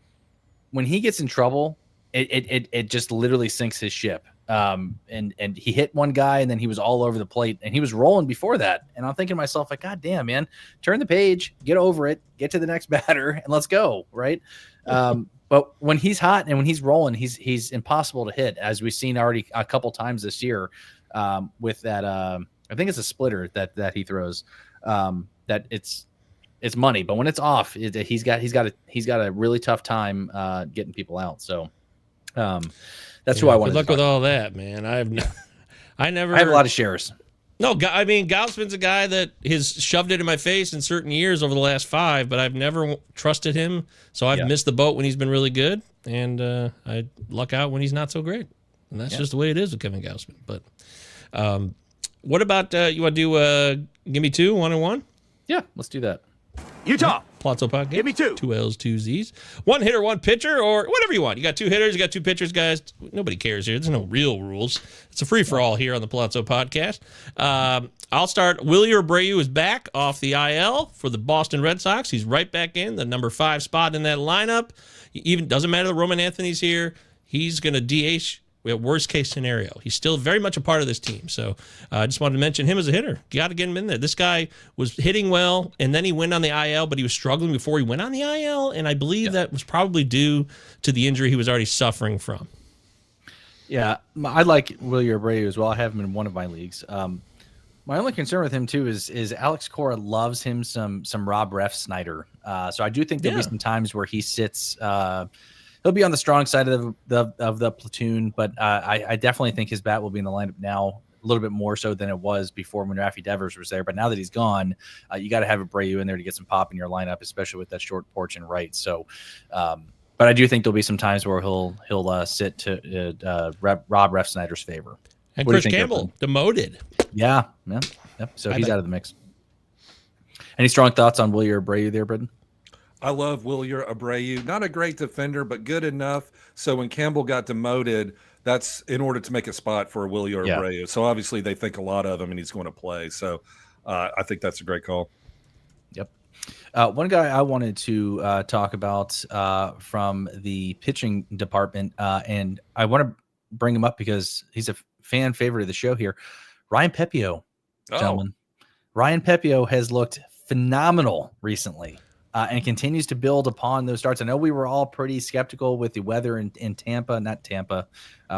Speaker 4: When he gets in trouble, it just literally sinks his ship. And he hit one guy, and then he was all over the plate, and he was rolling before that. And I'm thinking to myself, like, God damn, man, turn the page, get over it, get to the next batter, and let's go, right? But when he's hot and when he's rolling, he's impossible to hit, as we've seen already a couple times this year with that. I think it's a splitter that he throws. That it's money, but when it's off, he's got a really tough time getting people out. So that's who I want.
Speaker 3: Good luck with all that, man. I have
Speaker 4: a lot of shares.
Speaker 3: No, I mean, Gaussman's a guy that has shoved it in my face in certain years over the last 5, but I've never trusted him. So I've missed the boat when he's been really good, and I luck out when he's not so great. And that's just the way it is with Kevin Gaussman. But what about you want to do give me 2, 1 and 1?
Speaker 4: Yeah, let's do that.
Speaker 8: Utah.
Speaker 3: Pallazzo podcast.
Speaker 8: Give me 2.
Speaker 3: 2 L's, 2 Z's. 1 hitter, 1 pitcher, or whatever you want. You got 2 hitters, you got 2 pitchers, guys. Nobody cares here. There's no real rules. It's a free-for-all here on the Pallazzo podcast. I'll start. Willie Abreu is back off the IL for the Boston Red Sox. He's right back in the number 5 spot in that lineup. Even doesn't matter that Roman Anthony's here. He's going to DH. Worst case scenario. He's still very much a part of this team. So I just wanted to mention him as a hitter. You got to get him in there. This guy was hitting well, and then he went on the IL, but he was struggling before he went on the IL, and I believe that was probably due to the injury he was already suffering from.
Speaker 4: Yeah, I like Willie Abreu as well. I have him in one of my leagues. My only concern with him, too, is Alex Cora loves him some Rob Ref Snyder. So I do think there'll be some times where he sits he'll be on the strong side of the platoon, but I definitely think his bat will be in the lineup now a little bit more so than it was before when Raffy Devers was there. But now that he's gone, you got to have Abreu in there to get some pop in your lineup, especially with that short porch and right. So, but I do think there'll be some times where he'll sit to Rob Ref Snyder's favor.
Speaker 3: And Chris Campbell demoted.
Speaker 4: Yeah. Yep. So he's out of the mix. Any strong thoughts on Willie Abreu there, Britton?
Speaker 6: I love Willie Abreu. Not a great defender, but good enough. So when Campbell got demoted, that's in order to make a spot for Willie Abreu. So obviously they think a lot of him, and he's going to play. So I think that's a great call.
Speaker 4: Yep. One guy I wanted to talk about from the pitching department, and I want to bring him up because he's a fan favorite of the show here, Ryan Pepiot, gentlemen. Ryan Pepiot has looked phenomenal recently. And continues to build upon those starts. I know we were all pretty skeptical with the weather in Tampa,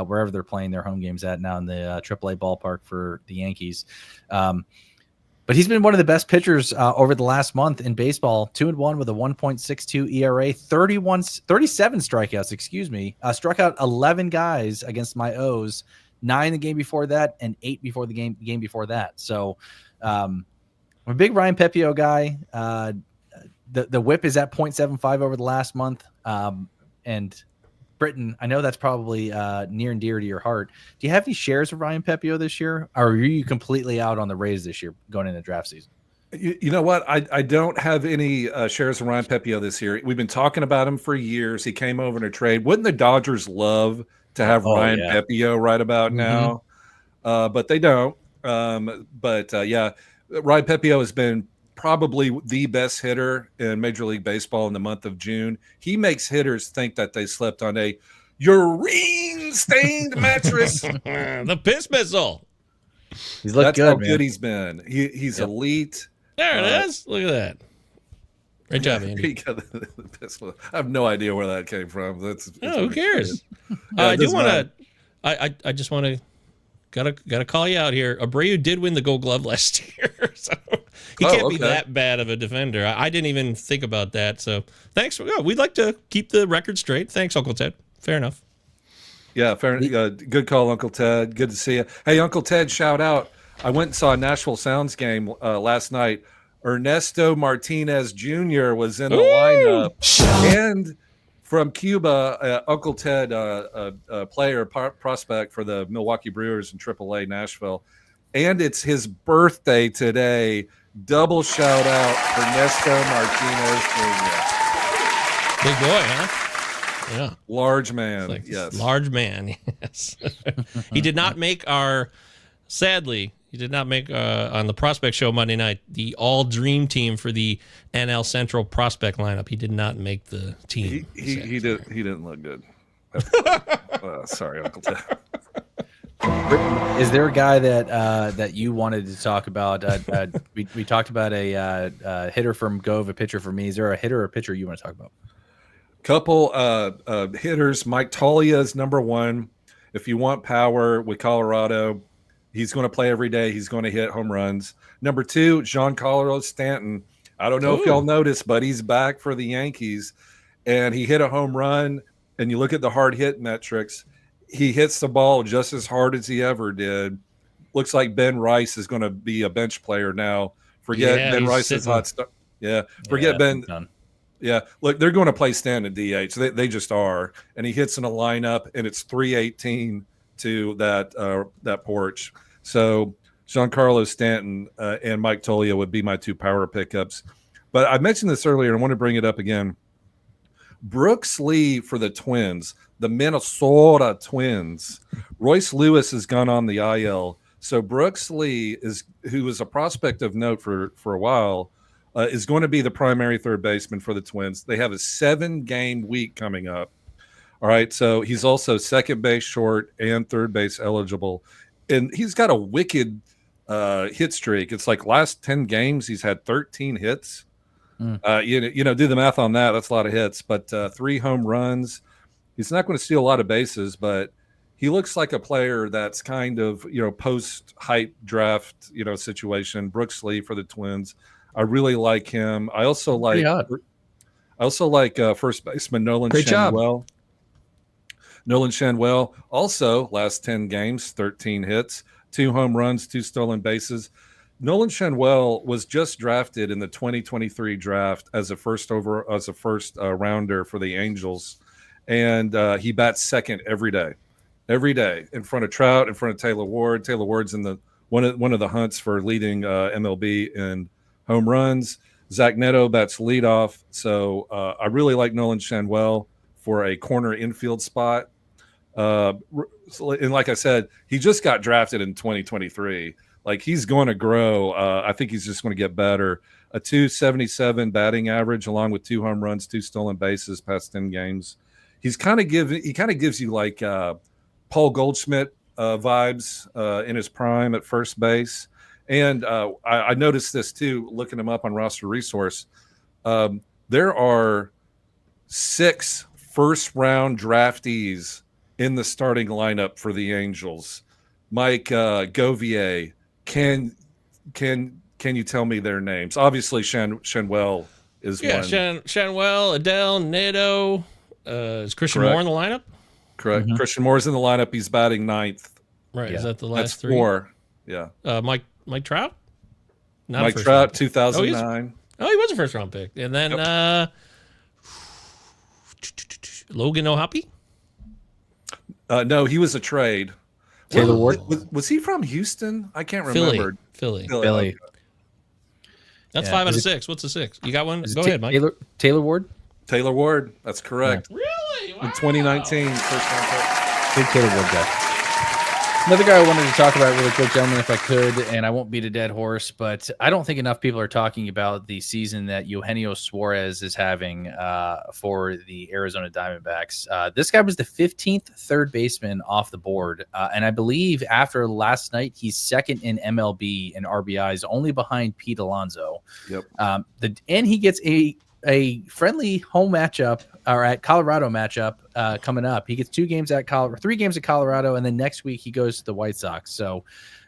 Speaker 4: wherever they're playing their home games at now in the AAA ballpark for the Yankees. But he's been one of the best pitchers over the last month in baseball. 2-1 with a 1.62 ERA, 37 strikeouts. Struck out 11 guys against my O's, 9 the game before that, and 8 before the game before that. So I'm a big Ryan Pepiot guy. the whip is at 0.75 over the last month. And Britton, I know that's probably near and dear to your heart. Do you have any shares of Ryan Pepio this year, or are you completely out on the Rays this year going into draft season?
Speaker 6: You know what? I don't have any shares of Ryan Pepio this year. We've been talking about him for years. He came over in a trade. Wouldn't the Dodgers love to have Ryan Pepio right about now? But they don't. Ryan Pepio has been probably the best hitter in Major League Baseball in the month of June. He makes hitters think that they slept on a urine-stained mattress.
Speaker 3: The piss missile.
Speaker 4: He's looked
Speaker 6: That's
Speaker 4: good,
Speaker 6: how
Speaker 4: man.
Speaker 6: good he's been. He's elite.
Speaker 3: There it is. Look at that. Great job, Andy.
Speaker 6: I have no idea where that came from.
Speaker 3: Who cares? I do want to. I just want to. Gotta call you out here. Abreu did win the Gold Glove last year, so he can't be that bad of a defender. I didn't even think about that. So thanks. We'd like to keep the record straight. Thanks, Uncle Ted. Fair enough.
Speaker 6: Yeah, fair. Good call, Uncle Ted. Good to see you. Hey, Uncle Ted, shout out. I went and saw a Nashville Sounds game last night. Ernesto Martinez Jr. was in the lineup, and from Cuba, Uncle Ted, player prospect for the Milwaukee Brewers in AAA Nashville, and it's his birthday today. Double shout out Ernesto Martinez Jr.
Speaker 3: Big boy, huh? Yeah.
Speaker 6: Large man, yes.
Speaker 3: Large man, yes. He did not make sadly, he did not make on the Prospect Show Monday night the all dream team for the NL Central Prospect lineup. He did not make the team.
Speaker 6: He didn't look good. Sorry, Uncle Ted.
Speaker 4: Is there a guy that you wanted to talk about? We talked about a hitter from Gove, a pitcher for me. Is there a hitter or a pitcher you want to talk about?
Speaker 6: Couple hitters. Mike Toglia is number one. If you want power with Colorado, he's going to play every day. He's going to hit home runs. Number two, Giancarlo Stanton. I don't know if y'all noticed, but he's back for the Yankees, and he hit a home run. And you look at the hard hit metrics, he hits the ball just as hard as he ever did. Looks like Ben Rice is going to be a bench player now. Forget Ben Rice's hot stuff. Yeah, forget Ben. Yeah, look, they're going to play Stanton at DH. They just are, and he hits in a lineup, and it's 318 to that porch. So Giancarlo Stanton and Mike Toglia would be my two power pickups. But I mentioned this earlier, and I want to bring it up again. Brooks Lee for the Twins, the Minnesota Twins. Royce Lewis has gone on the IL. So Brooks Lee, who was a prospect of note for a while, is going to be the primary third baseman for the Twins. They have a 7-game week coming up. All right, so he's also second base short and third base eligible. And he's got a wicked hit streak. It's like last 10 games, he's had 13 hits. Do the math on that. That's a lot of hits, but 3 home runs. He's not going to steal a lot of bases, but he looks like a player that's kind of, post-hype draft, situation. Brooks Lee for the Twins. I really like him. I also like first baseman Nolan Shanwell. Nolan Shanwell also last 10 games, 13 hits, 2 home runs, 2 stolen bases. Nolan Shanwell was just drafted in the 2023 draft as a first rounder for the Angels, and he bats second every day, in front of Trout, in front of Taylor Ward. Taylor Ward's in the one of the hunts for leading MLB in home runs. Zach Neto bats leadoff, so I really like Nolan Shanwell for a corner infield spot. And like I said, he just got drafted in 2023. Like, he's going to grow. I think he's just going to get better. A 277 batting average, along with 2 home runs, 2 stolen bases past 10 games. He kind of gives you like Paul Goldschmidt vibes in his prime at first base. And I noticed this too, looking him up on Roster Resource. There are 6 first-round draftees in the starting lineup for the Angels. Mike Govier. Can you tell me their names? Obviously, Shanwell is one.
Speaker 3: Shanwell, Adele, Neto. Is Christian Moore in the lineup?
Speaker 6: Correct. Mm-hmm. Christian Moore's in the lineup. He's batting 9th.
Speaker 3: Right. Yeah. Is that the last
Speaker 6: That's
Speaker 3: 3?
Speaker 6: 4. Yeah.
Speaker 3: Mike Trout?
Speaker 6: Mike Trout, 2009.
Speaker 3: Oh, he was a first round pick. And then Logan O'Hoppe?
Speaker 6: No, he was a trade.
Speaker 4: Taylor Ward.
Speaker 6: Was he from Houston? I can't remember.
Speaker 3: Philly.
Speaker 4: Billy.
Speaker 3: That's
Speaker 4: Yeah.
Speaker 3: 5 out of 6. What's the 6? You got one?
Speaker 4: Is it
Speaker 3: Go ahead, Mike.
Speaker 4: Taylor Ward.
Speaker 6: Taylor Ward. That's correct.
Speaker 3: Really? Wow.
Speaker 6: In 2019, first round pick.
Speaker 4: Big Taylor Ward guy. Another guy I wanted to talk about really quick, gentlemen, if I could, and I won't beat a dead horse, but I don't think enough people are talking about the season that Eugenio Suarez is having for the Arizona Diamondbacks. This guy was the 15th third baseman off the board, and I believe after last night, he's second in MLB in RBIs, only behind Pete Alonso.
Speaker 6: Yep.
Speaker 4: And he gets a friendly home matchup or at Colorado matchup coming up. He gets 2 games at Colorado, 3 games at Colorado, and then next week he goes to the White Sox. So,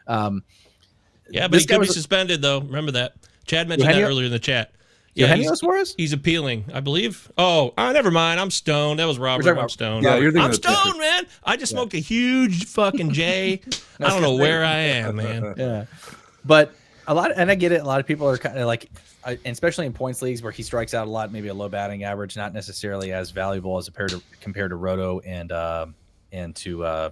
Speaker 3: yeah, but he could be suspended though. Remember that. Chad mentioned that earlier in the chat. Yeah,
Speaker 4: Eugenio Suarez?
Speaker 3: He's appealing, I believe. Oh, never mind. I'm stoned. That was Robert. I'm stoned.
Speaker 6: Yeah,
Speaker 3: I'm stoned, man. I just smoked a huge fucking J. I don't know where I am, man.
Speaker 4: Yeah, but and I get it. A lot of people are kind of like, and especially in points leagues where he strikes out a lot, maybe a low batting average, not necessarily as valuable as compared to Roto and to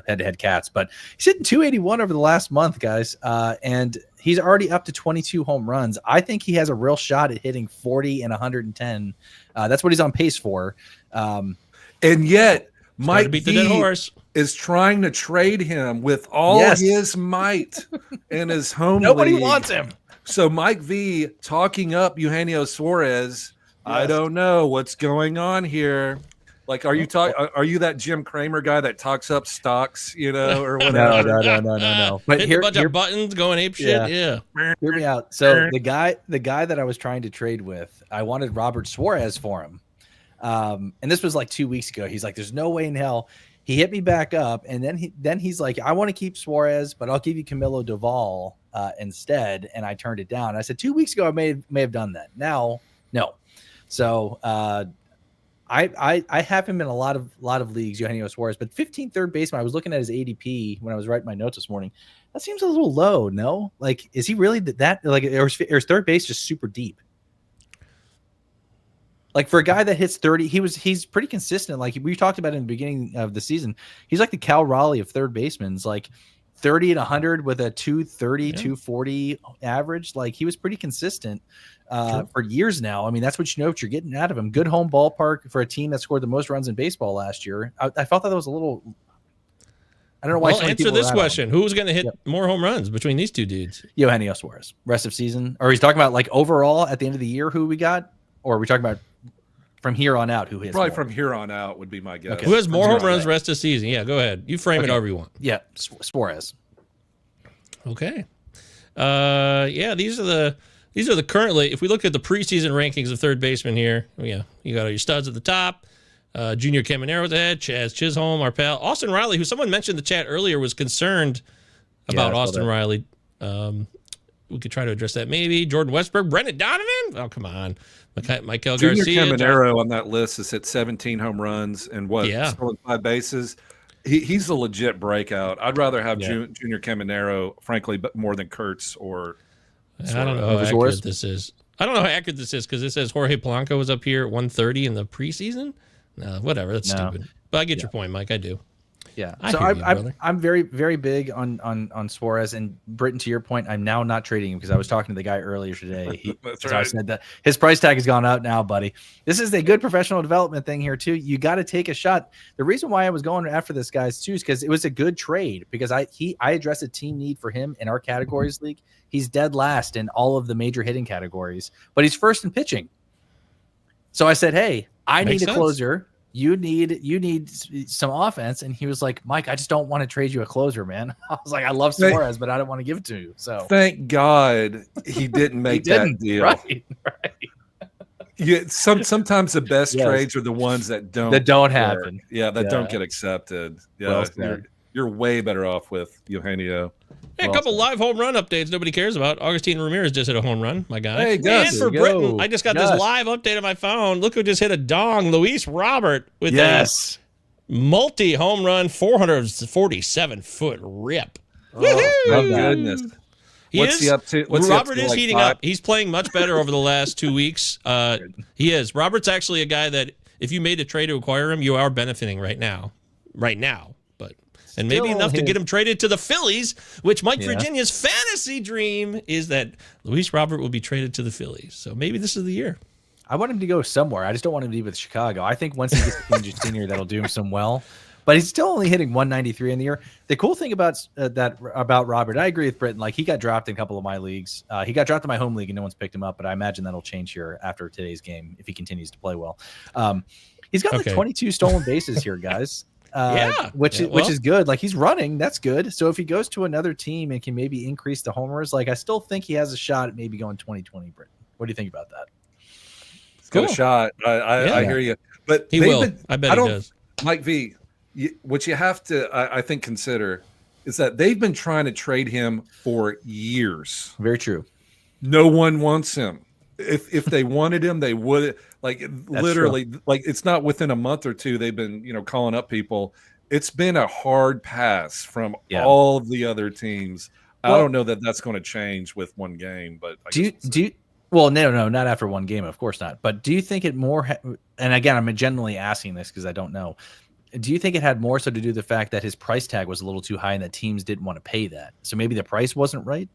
Speaker 4: head-to-head cats. But he's hitting 281 over the last month, guys, and he's already up to 22 home runs. I think he has a real shot at hitting 40 and 110. That's what he's on pace for.
Speaker 6: And yet, Mike
Speaker 3: beat the dead horse
Speaker 6: is trying to trade him with all his might in his home
Speaker 4: Nobody
Speaker 6: league.
Speaker 4: wants him.
Speaker 6: So Mike V talking up Eugenio Suarez. I don't know what's going on here. Like, are you that Jim Cramer guy that talks up stocks, or whatever?
Speaker 4: No. But
Speaker 3: hit a bunch of buttons going ape shit. Yeah.
Speaker 4: Hear me out. So the guy that I was trying to trade with, I wanted Robert Suarez for him. And this was like 2 weeks ago. He's like, there's no way in hell. He hit me back up, and then he's like, I want to keep Suarez, but I'll give you Camilo Doval instead. And I turned it down. I said 2 weeks ago I may have done that. Now, no. So I have him in a lot of leagues, Eugenio Suarez, but 15th third baseman. I was looking at his ADP when I was writing my notes this morning. That seems a little low. No, like, is he really that like, or is third base just super deep? Like, for a guy that hits 30, he's pretty consistent. Like we talked about in the beginning of the season, he's like the Cal Raleigh of third basemen. Like 30 and 100 with a 230, 240 average. Like, he was pretty consistent for years now. I mean, that's what you're getting out of him. Good home ballpark for a team that scored the most runs in baseball last year. I felt that was a little. I don't know why.
Speaker 3: Well, answer this question: who's going to hit more home runs between these two dudes?
Speaker 4: Eugenio Suarez, rest of season, or he's talking about like overall at the end of the year who we got, or are we talking about from here on out who hits?
Speaker 6: Probably
Speaker 4: more?
Speaker 6: from here on out would be my guess.
Speaker 3: Okay. Who has more home runs rest of the season? Yeah, go ahead. You frame it however you want.
Speaker 4: Yeah, Suarez.
Speaker 3: Okay. Yeah, these are the currently. If we look at the preseason rankings of third baseman here, you got all your studs at the top. Junior Camaro's ahead, Chaz Chisholm, our pal. Austin Riley, who someone mentioned in the chat earlier, was concerned about Austin Riley. We could try to address that maybe. Jordan Westbrook, Brendan Donovan. Oh, come on. Michael
Speaker 6: Junior
Speaker 3: Garcia.
Speaker 6: Caminero on that list has hit 17 home runs and stolen 5 bases. He's a legit breakout. I'd rather have Junior Caminero, frankly, but more than Kurtz or.
Speaker 3: I don't know how accurate this is. I don't know how accurate this is because it says Jorge Polanco was up here at 130 in the preseason. No, whatever. That's stupid. But I get your point, Mike. I do.
Speaker 4: Yeah. I'm very, very big on Suarez, and Britton, to your point, I'm now not trading him because I was talking to the guy earlier today.
Speaker 6: That's right.
Speaker 4: I said that his price tag has gone out now, buddy. This is a good professional development thing here too. You got to take a shot. The reason why I was going after this guys too is because it was a good trade because I addressed a team need for him in our categories league. He's dead last in all of the major hitting categories, but he's first in pitching. So I said, hey, I need a closer. You need some offense. And he was like, Mike, I just don't want to trade you a closer, man. I was like, I love Suarez, but I don't want to give it to you. So
Speaker 6: thank God he didn't make that deal. Right. Yeah, sometimes the best trades are the ones that don't happen. Yeah, that don't get accepted. Yeah, you're way better off with Eugenio.
Speaker 3: Hey, a couple live home run updates nobody cares about. Augustine Ramirez just hit a home run, my guy.
Speaker 6: Hey, Gus.
Speaker 3: And for Britton, I just got this live update on my phone. Look who just hit a dong. Luis Robert with a multi-home run, 447-foot rip.
Speaker 6: Oh, my goodness. What's he up to? What's
Speaker 3: Robert
Speaker 6: he up to,
Speaker 3: is heating up. He's playing much better over the last 2 weeks. He is. Robert's actually a guy that if you made a trade to acquire him, you are benefiting right now. And maybe enough to get him traded to the Phillies, which Mike Virginia's fantasy dream is that Luis Robert will be traded to the Phillies. So maybe this is the year.
Speaker 4: I want him to go somewhere. I just don't want him to be with Chicago. I think once he gets to Kansas Senior, that'll do him some well. But he's still only hitting 193 in the year. The cool thing about about Robert, I agree with Britton. Like, he got drafted in a couple of my leagues. He got drafted in my home league, and no one's picked him up. But I imagine that'll change here after today's game if he continues to play well. He's got like 22 stolen bases here, guys. Which is good. Like, he's running, that's good. So if he goes to another team and can maybe increase the homers, like, I still think he has a shot at maybe going 2020. Britton, what do you think about that?
Speaker 6: It's got a shot. I hear you, but
Speaker 3: he will. I bet he does.
Speaker 6: Mike V, what you have to I think consider is that they've been trying to trade him for years.
Speaker 4: Very true.
Speaker 6: No one wants him. If they wanted him, they would. Like, literally, like, it's not within a month or two they've been, calling up people. It's been a hard pass from all of the other teams. Well, I don't know that that's going to change with one game, but do you?
Speaker 4: Well, no, not after one game, of course not. But do you think it more? And again, I'm generally asking this because I don't know. Do you think it had more so to do with the fact that his price tag was a little too high and that teams didn't want to pay that? So maybe the price wasn't right.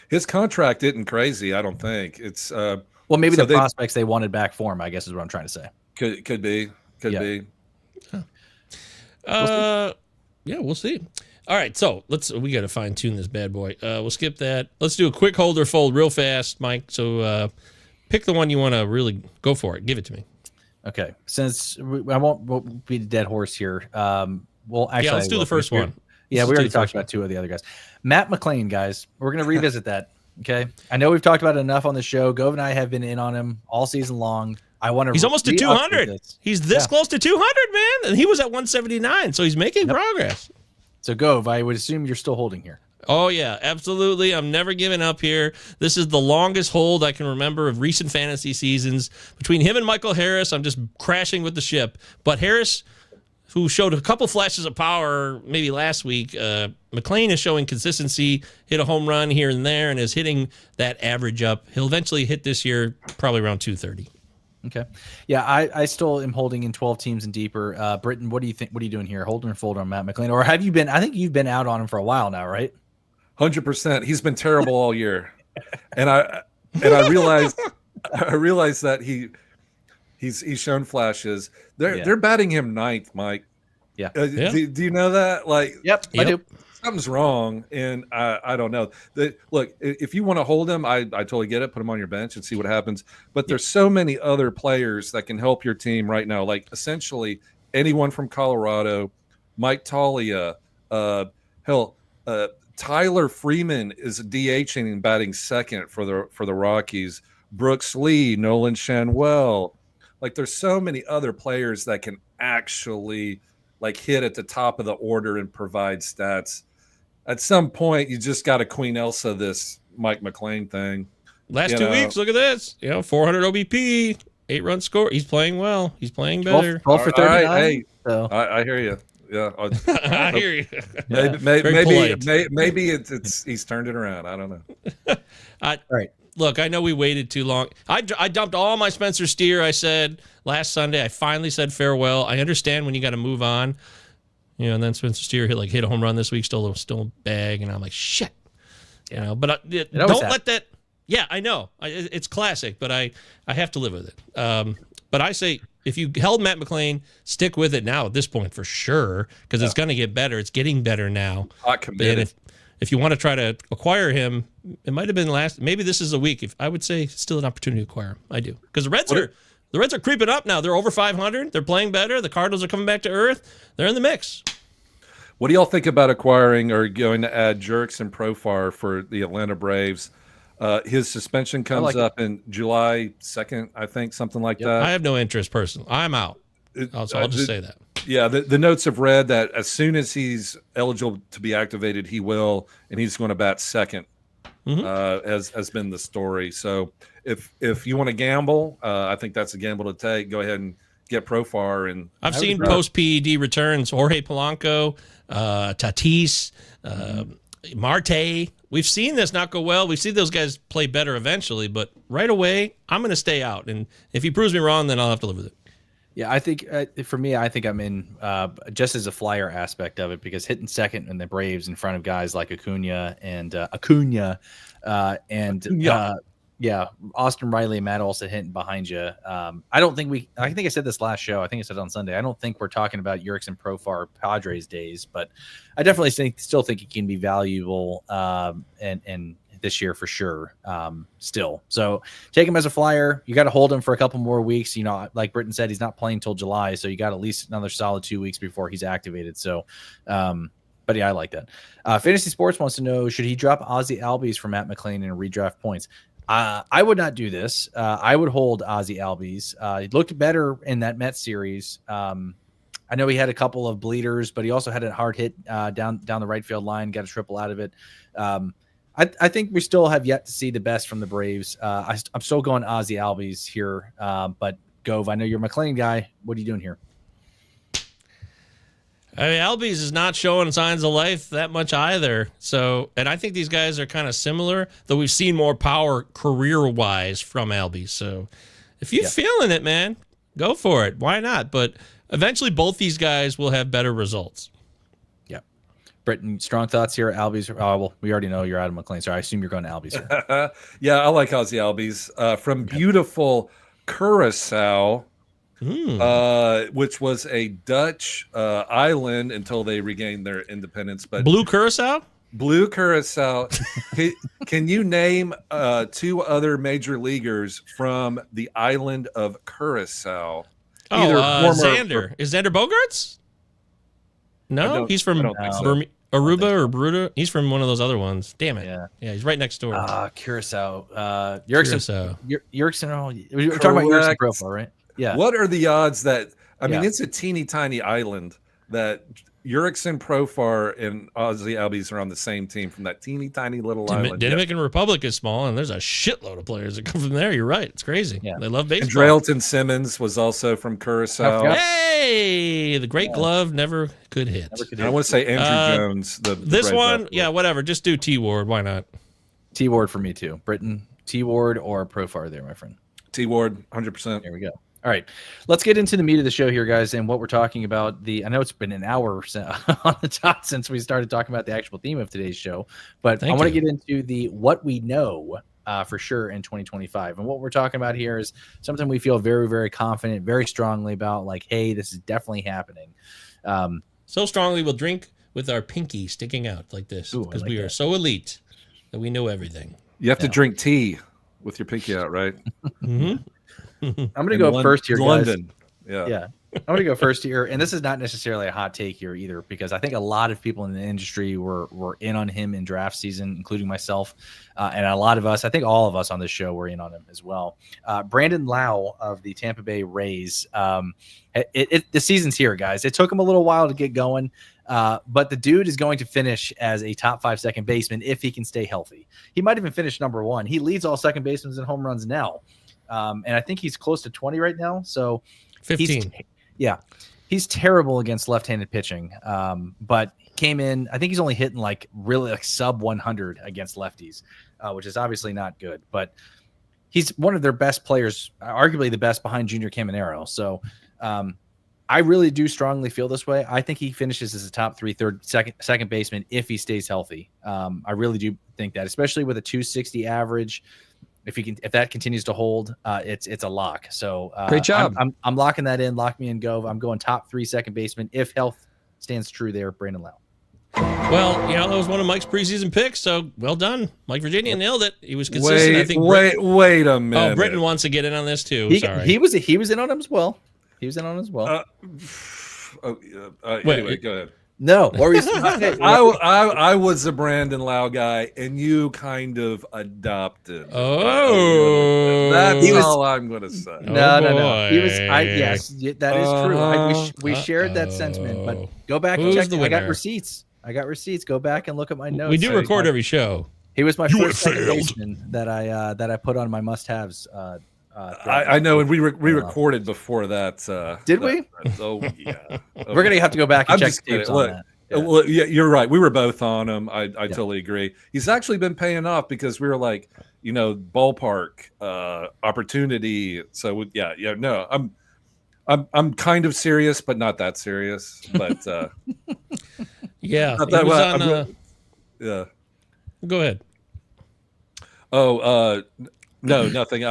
Speaker 4: His
Speaker 6: contract isn't crazy, I don't think. It's
Speaker 4: well, maybe the prospects they wanted back for him, I guess, is what I'm trying to say.
Speaker 6: Could be. Be.
Speaker 3: We'll see. All right, so we got to fine tune this bad boy. We'll skip that. Let's do a quick hold or fold real fast, Mike. So pick the one you want to really go for it. Give it to me.
Speaker 4: Okay. Since I won't beat a dead horse here. Well, actually,
Speaker 3: let's do the first one.
Speaker 4: Yeah, we already talked about two of the other guys. Matt McLain, guys. We're going to revisit that. Okay. I know we've talked about it enough on the show. Gove and I have been in on him all season long. He's almost to 200. He's this close to 200, man. And he was at 179. So he's making progress. So Gove, I would assume you're still holding here.
Speaker 3: Oh, yeah, absolutely. I'm never giving up here. This is the longest hold I can remember of recent fantasy seasons. Between him and Michael Harris, I'm just crashing with the ship. But Harris, who showed a couple flashes of power maybe last week, McLain is showing consistency, hit a home run here and there, and is hitting that average up. He'll eventually hit this year probably around 230.
Speaker 4: Okay. Yeah, I still am holding in 12 teams and deeper. Britton, what do you think? What are you doing here? Holding or folding on Matt McLain? Or have you been? I think you've been out on him for a while now, right?
Speaker 6: 100%. He's been terrible all year. And I realized that he's shown flashes. They're batting him ninth, Mike.
Speaker 4: Yeah.
Speaker 6: Do you know that? Like,
Speaker 4: yep. I do.
Speaker 6: Something's wrong, and I don't know. Look, if you want to hold him, I totally get it. Put him on your bench and see what happens. But there's so many other players that can help your team right now. Like, essentially anyone from Colorado, Mike Talia, Tyler Freeman is DHing and batting second for the Rockies. Brooks Lee, Nolan Shanwell. Like, there's so many other players that can actually like hit at the top of the order and provide stats. At some point, you just got to Queen Elsa this Mike McLain thing.
Speaker 3: Last 2 weeks, look at this. 400 OBP, 8-run score. He's playing well. He's playing better.
Speaker 4: 12 for 39.
Speaker 6: Right, hey, so. I hear you. Yeah,
Speaker 3: I hear you.
Speaker 6: Maybe it's he's turned it around. I don't know.
Speaker 4: All right.
Speaker 3: Look, I know we waited too long. I dumped all my Spencer Steer. I said last Sunday. I finally said farewell. I understand when you got to move on, and then Spencer Steer hit a home run this week, still a bag, and I'm like, shit, But don't let that. Yeah, I know it's classic, but I have to live with it. But I say, if you held Matt McLain, stick with it now at this point for sure, because it's going to get better. It's getting better now.
Speaker 6: Hot committed.
Speaker 3: And if you want to try to acquire him, it might have been maybe this is a week. If I would say still an opportunity to acquire him. I do. Because the Reds are creeping up now. They're over 500. They're playing better. The Cardinals are coming back to earth. They're in the mix.
Speaker 6: What do y'all think about acquiring or going to add Jerks and Profar for the Atlanta Braves? His suspension comes up in July 2nd, I think, something like that.
Speaker 3: I have no interest personally. I'm out. I'll just say that.
Speaker 6: Yeah, the notes have read that as soon as he's eligible to be activated, he will, and he's going to bat second, has been the story. So if you want to gamble, I think that's a gamble to take. Go ahead and get Profar. And
Speaker 3: I've seen post-PED returns, Jorge Polanco, Tatis, Marte. We've seen this not go well. We've seen those guys play better eventually, but right away, I'm going to stay out. And if he proves me wrong, then I'll have to live with it.
Speaker 4: Yeah, I think for me, I think I'm in just as a flyer aspect of it because hitting second in the Braves in front of guys like Acuna and Austin Riley and Matt Olson hitting behind you. I don't think I think I said this last show. I think I said it on Sunday. I don't think we're talking about Yerkes Profar Padres days, but I definitely still think he can be valuable and this year for sure. Still, so take him as a flyer. You got to hold him for a couple more weeks. You know, like Britton said, he's not playing till July, so you got at least another solid 2 weeks before he's activated. So, but yeah, I like that. Fantasy Sports wants to know, should he drop Ozzie Albies for Matt McClain and redraft points? I would not do this. I would hold Ozzie Albies. He looked better in that Mets series. I know he had a couple of bleeders, but he also had a hard hit down the right field line, got a triple out of it. I think we still have yet to see the best from the Braves. I'm still going Ozzie Albies here, but Gove, I know you're a McClain guy. What are you doing here?
Speaker 3: I mean, Albies is not showing signs of life that much either. So, and I think these guys are kind of similar, though we've seen more power career-wise from Albies. So, if you're feeling it, man, go for it. Why not? But eventually, both these guys will have better results.
Speaker 4: Yeah. Britton, strong thoughts here. Albies. Oh, well, we already know you're Adam McClain, so I assume you're going to Albies here.
Speaker 6: Yeah, I like Ozzie Albies from beautiful Curacao. Which was a Dutch island until they regained their independence. But
Speaker 3: Blue Curacao?
Speaker 6: Blue Curacao. Can you name 2 other major leaguers from the island of Curacao?
Speaker 3: Xander. Is Xander Bogaerts? No, he's from Aruba or Bruta. He's from one of those other ones. Damn it. Yeah, he's right next door.
Speaker 4: Curacao.
Speaker 3: Curacao.
Speaker 4: Yerkes. We're talking about Yerkes profile, right? Yeah.
Speaker 6: What are the odds that I mean it's a teeny tiny island that Yerkes Profar and Ozzie Albies are on the same team from that teeny tiny little island.
Speaker 3: Dominican Republic is small, and there's a shitload of players that come from there. You're right. It's crazy. Yeah. They love baseball.
Speaker 6: And Drelton Simmons was also from Curacao.
Speaker 3: Hey, the great glove never could hit.
Speaker 6: I want to say Andrew Jones.
Speaker 3: This one, whatever. Just do T Ward. Why not?
Speaker 4: T Ward for me too. Britton, T Ward or Profar there, my friend.
Speaker 6: T Ward, 100%.
Speaker 4: There we go. All right, let's get into the meat of the show here, guys, and what we're talking about. I know it's been an hour on the dot since we started talking about the actual theme of today's show, but I want to get into the what we know for sure in 2025. And what we're talking about here is something we feel very, very confident, very strongly about, like, hey, this is definitely happening.
Speaker 3: So strongly we'll drink with our pinky sticking out like this because we are so elite that we know everything.
Speaker 6: You have to drink tea with your pinky out, right?
Speaker 3: Mm-hmm.
Speaker 4: I'm going to go first here, guys.
Speaker 6: London.
Speaker 4: Yeah. I'm going to go first here. And this is not necessarily a hot take here either, because I think a lot of people in the industry were in on him in draft season, including myself. And a lot of us, I think all of us on this show were in on him as well. Brandon Lau of the Tampa Bay Rays. The season's here, guys. It took him a little while to get going. But the dude is going to finish as a top 5 second baseman if he can stay healthy. He might even finish number 1. He leads all second basemen in home runs now. And I think he's close to 20 right now. So
Speaker 3: 15.
Speaker 4: He's terrible against left-handed pitching. But he came in, I think he's only hitting really sub 100 against lefties, which is obviously not good. But he's one of their best players, arguably the best behind Junior Caminero. So I really do strongly feel this way. I think he finishes as a top 3 second baseman if he stays healthy. I really do think that, especially with a 260 average. If that continues to hold, it's a lock. So
Speaker 5: great job.
Speaker 4: I'm locking that in. Lock me in, Gove. I'm going top 3 second baseman if health stands true there. Brandon Lau.
Speaker 3: Well, that was one of Mike's preseason picks. So well done, Mike Virginia nailed it. He was consistent.
Speaker 6: Wait a minute.
Speaker 3: Oh, Britton wants to get in on this too. Sorry,
Speaker 4: he was in on him as well.
Speaker 6: Anyway, go ahead.
Speaker 4: No,
Speaker 6: I was a Brandon Lau guy, and you kind of adopted.
Speaker 3: Oh,
Speaker 6: that's all I'm going to say.
Speaker 4: No. He was. Yes, that is true. We shared that sentiment, but go back and check. I got receipts. Go back and look at my notes.
Speaker 3: We do record every show.
Speaker 4: He was my first second baseman that I put on my must-haves.
Speaker 6: I know, and we recorded before that.
Speaker 4: Did we?
Speaker 6: Oh yeah. Okay.
Speaker 4: We're gonna have to go back and check tapes on that.
Speaker 6: Well, yeah, you're right. We were both on him. I totally agree. He's actually been paying off because we were like, ballpark opportunity. So no, I'm kind of serious, but not that serious. But
Speaker 3: yeah,
Speaker 6: that, yeah.
Speaker 3: Go ahead.
Speaker 6: Oh, no, nothing.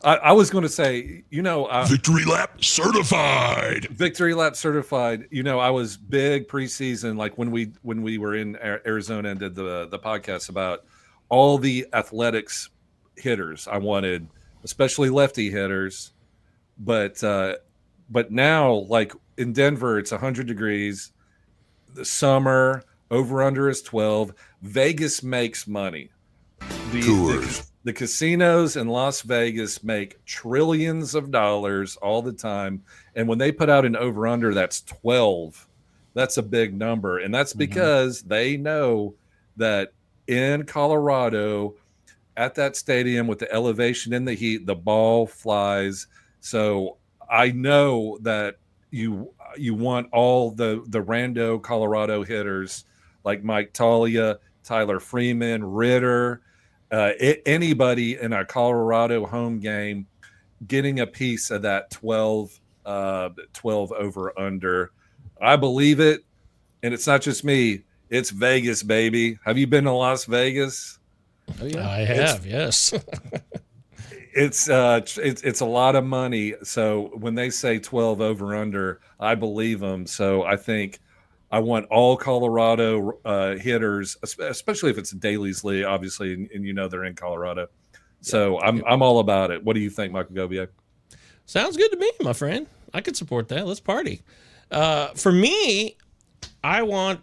Speaker 6: I was going to say,
Speaker 1: Victory lap certified.
Speaker 6: Victory lap certified. I was big preseason, like when we were in Arizona and did the podcast about all the athletics hitters. I wanted, especially lefty hitters, but now, like in Denver, it's 100 degrees. The summer over under is 12. Vegas makes money. The casinos in Las Vegas make trillions of dollars all the time. And when they put out an over under that's 12, that's a big number. And that's because they know that in Colorado, at that stadium with the elevation and the heat, the ball flies. So I know that you want all the rando Colorado hitters like Mike Toglia, Tyler Freeman, Ritter, anybody in a Colorado home game getting a piece of that 12 over under. I believe it. And it's not just me. It's Vegas, baby. Have you been to Las Vegas?
Speaker 3: Oh, yeah. I have, yes.
Speaker 6: It's a lot of money. So when they say 12 over under, I believe them. So I think I want all Colorado hitters, especially if it's a Dailies League, obviously, and they're in Colorado. So I'm all about it. What do you think, Michael Govier?
Speaker 3: Sounds good to me, my friend. I could support that. Let's party. For me, I want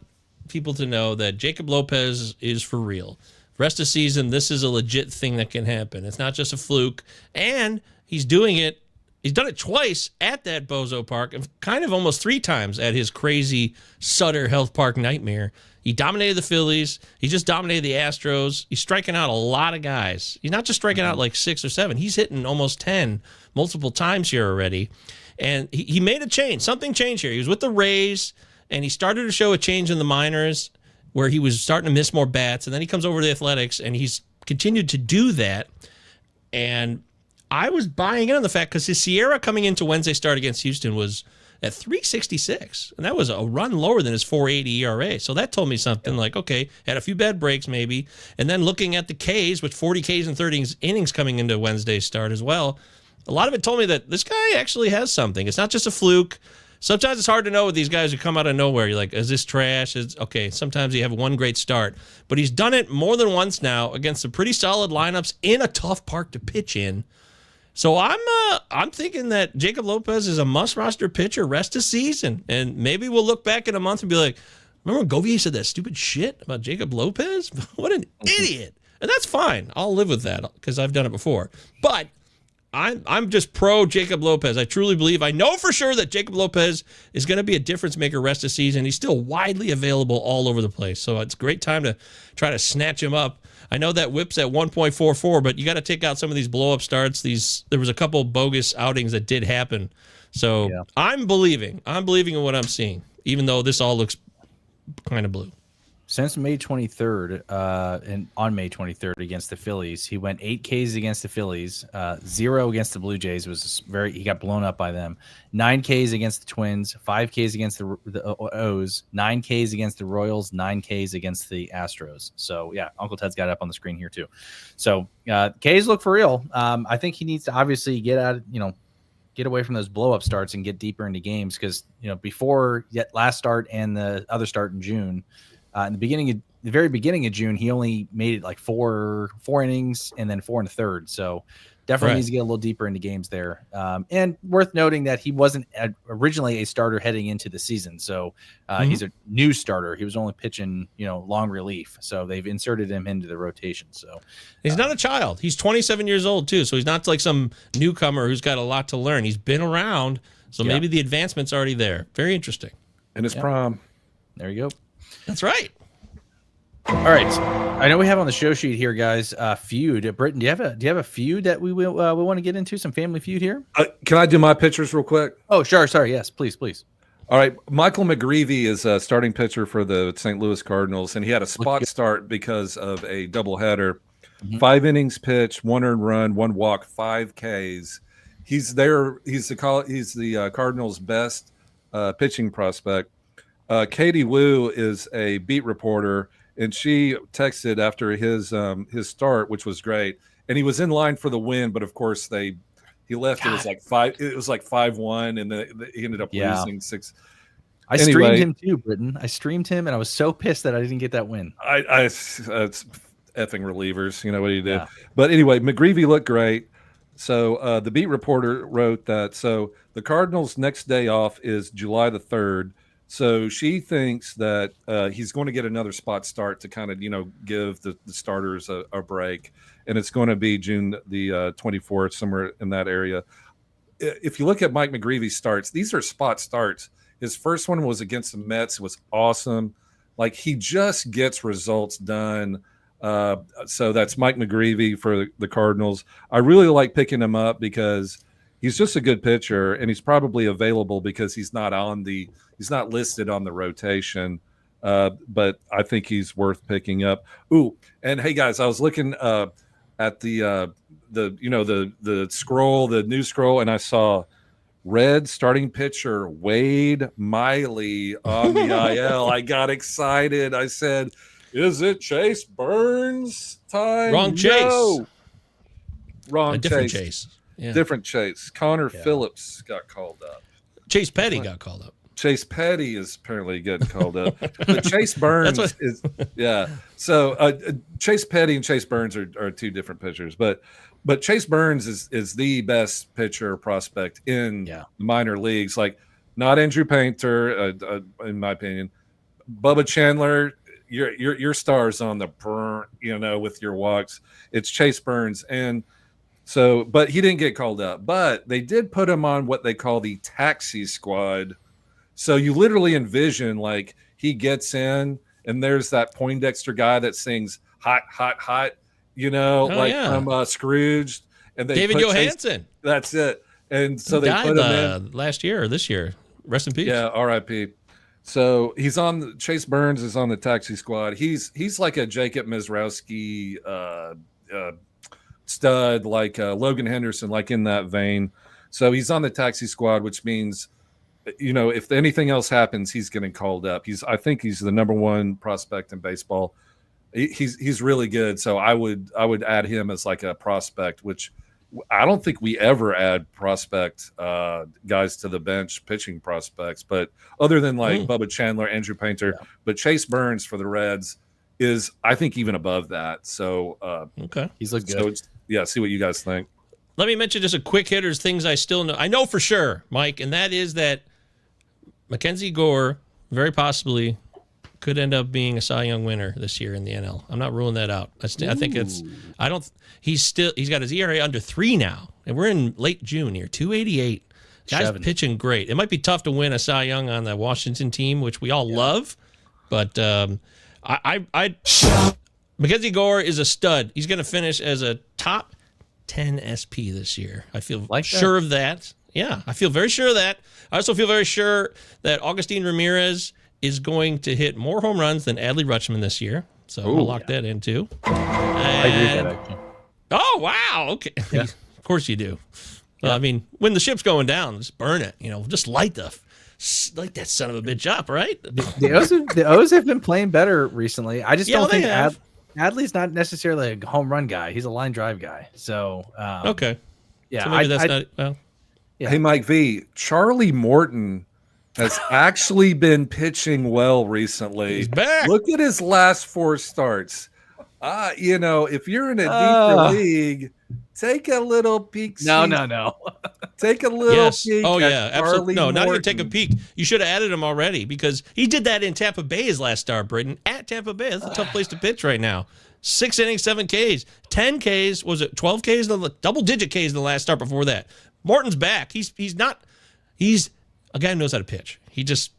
Speaker 3: people to know that Jacob Lopez is for real. Rest of season, this is a legit thing that can happen. It's not just a fluke. And he's doing it. He's done it twice at that Bozo Park, and kind of almost 3 times at his crazy Sutter Health Park nightmare. He dominated the Phillies. He just dominated the Astros. He's striking out a lot of guys. He's not just striking out like 6 or 7. He's hitting almost 10 multiple times here already. And he made a change. Something changed here. He was with the Rays, and he started to show a change in the minors where he was starting to miss more bats. And then he comes over to the Athletics, and he's continued to do that. And I was buying in on the fact because his Sierra coming into Wednesday start against Houston was at 366, and that was a run lower than his 4.80 ERA. So that told me something like, okay, had a few bad breaks maybe. And then looking at the Ks with 40 Ks and 30 innings coming into Wednesday's start as well, a lot of it told me that this guy actually has something. It's not just a fluke. Sometimes it's hard to know with these guys who come out of nowhere. You're like, is this trash? Okay, sometimes you have one great start. But he's done it more than once now against some pretty solid lineups in a tough park to pitch in. So I'm thinking that Jacob Lopez is a must-roster pitcher rest of season. And maybe we'll look back in a month and be like, remember when Govier said that stupid shit about Jacob Lopez? What an idiot. And that's fine. I'll live with that because I've done it before. But I'm just pro Jacob Lopez. I truly believe, I know for sure that Jacob Lopez is going to be a difference maker rest of season. He's still widely available all over the place. So it's a great time to try to snatch him up. I know that whip's at 1.44, but you got to take out some of these blow-up starts. There was a couple bogus outings that did happen. So yeah. I'm believing in what I'm seeing, even though this all looks kind of blue.
Speaker 4: Since May 23rd, and on May 23rd against the Phillies, he went 8 Ks against the Phillies, 0 against the Blue Jays. He got blown up by them. 9 Ks against the Twins, 5 Ks against the O's, 9 Ks against the Royals, 9 Ks against the Astros. So yeah, Uncle Ted's got it up on the screen here too. So Ks look for real. I think he needs to obviously get away from those blow up starts and get deeper into games because before last start and the other start in June. In the very beginning of June, he only made it like four innings and then 4 1/3. So definitely needs to get a little deeper into games there. And worth noting that he wasn't originally a starter heading into the season. So he's a new starter. He was only pitching, long relief. So they've inserted him into the rotation. So
Speaker 3: he's not a child. He's 27 years old too. So he's not like some newcomer who's got a lot to learn. He's been around. So maybe the advancement's already there. Very interesting.
Speaker 6: In his prime.
Speaker 4: There you go.
Speaker 3: That's right.
Speaker 4: All right. I know we have on the show sheet here, guys, feud. Britton, do you have a feud that we want to get into? Some family feud here?
Speaker 6: Can I do my pitchers real quick?
Speaker 4: Oh, sure. Sorry. Yes, please.
Speaker 6: All right, Michael McGreevy is a starting pitcher for the St. Louis Cardinals, and he had a spot start because of a doubleheader. 5 innings pitched, 1 earned run, 1 walk, 5 Ks. He's there. He's the Cardinals' best pitching prospect. Katie Wu is a beat reporter, and she texted after his start, which was great. And he was in line for the win, but of course he left. God. It was like 5-1, and he ended up losing 6.
Speaker 4: I streamed him too, Britton. I streamed him, and I was so pissed that I didn't get that win.
Speaker 6: It's effing relievers. You know what he did. Yeah. But anyway, McGreevy looked great. So the beat reporter wrote that. So the Cardinals' next day off is July the 3rd. So she thinks that he's going to get another spot start to kind of, give the starters a break. And it's going to be June the 24th, somewhere in that area. If you look at Mike McGreevy's starts, these are spot starts. His first one was against the Mets. It was awesome. Like, he just gets results done. So that's Mike McGreevy for the Cardinals. I really like picking him up because he's just a good pitcher, and he's probably available because he's not listed on the rotation. But I think he's worth picking up. Ooh, and hey guys, I was looking at the scroll, the news scroll, and I saw Red starting pitcher Wade Miley on the IL. I got excited. I said, "Is it Chase Burns time?"
Speaker 3: Wrong Chase.
Speaker 6: No. Wrong
Speaker 3: different
Speaker 6: Chase.
Speaker 3: Chase. Yeah.
Speaker 6: Different Chase. Connor Phillips got called up.
Speaker 3: Chase Petty got called up.
Speaker 6: Chase Petty is apparently getting called up. But Chase Burns is yeah. So Chase Petty and Chase Burns are two different pitchers, but Chase Burns is the best pitcher prospect in the minor leagues. Like, not Andrew Painter, in my opinion. Bubba Chandler, your stars on the burn, with your walks. It's Chase Burns, and so, but he didn't get called up. But they did put him on what they call the taxi squad. So you literally envision, like, he gets in, and there's that Poindexter guy that sings "Hot, Hot, Hot," from Scrooged, and they
Speaker 3: David Johansen.
Speaker 6: That's it. And so
Speaker 3: he
Speaker 6: they
Speaker 3: died
Speaker 6: put him in
Speaker 3: last year or this year. Rest in peace.
Speaker 6: Yeah, R.I.P. So he's on. Chase Burns is on the taxi squad. He's like a Jacob Mizrowski stud, like Logan Henderson, like in that vein. So he's on the taxi squad, which means, if anything else happens, he's getting called up. I think he's the number 1 prospect in baseball. He's really good. So I would add him as like a prospect, which I don't think we ever add prospect guys to the bench, pitching prospects. But other than like Bubba Chandler, Andrew Painter, but Chase Burns for the Reds is, I think, even above that. So
Speaker 3: okay,
Speaker 6: he's looked good. So see what you guys think.
Speaker 3: Let me mention just a quick hitters, things I still know. I know for sure, Mike, and that is that Mackenzie Gore very possibly could end up being a Cy Young winner this year in the NL. I'm not ruling that out. I think he's got his ERA under 3 now, and we're in late June here. 288. Guy's pitching great. It might be tough to win a Cy Young on the Washington team, which we all love, but Mackenzie Gore is a stud. He's going to finish as a top 10 SP this year. I feel sure of that. Yeah, I feel very sure of that. I also feel very sure that Augustine Ramirez is going to hit more home runs than Adley Rutschman this year. So I'm going to lock that in too.
Speaker 4: I agree with that, actually.
Speaker 3: Oh, wow. Okay. Yeah. Of course you do. Well, I mean, when the ship's going down, just burn it. Just light that son of a bitch up, right?
Speaker 4: The O's have been playing better recently. I just don't think Adley's not necessarily a home run guy. He's a line drive guy. So
Speaker 3: okay.
Speaker 4: Yeah.
Speaker 3: So maybe that's not well.
Speaker 6: Yeah. Hey, Mike V. Charlie Morton has actually been pitching well recently.
Speaker 3: He's back.
Speaker 6: Look at his last 4 starts. If you're in a deeper league, take a little peek.
Speaker 4: No.
Speaker 6: Take a little peek.
Speaker 3: Oh, yeah, absolutely. No, not even
Speaker 6: Morton.
Speaker 3: take a peek. You should have added him already because he did that in Tampa Bay his last start, Britton. At Tampa Bay. That's a tough place to pitch right now. 6 innings, 7 Ks. 10 Ks. Was it 12 Ks? Double-digit Ks in the last start before that. Morton's back. He's a guy who knows how to pitch. He just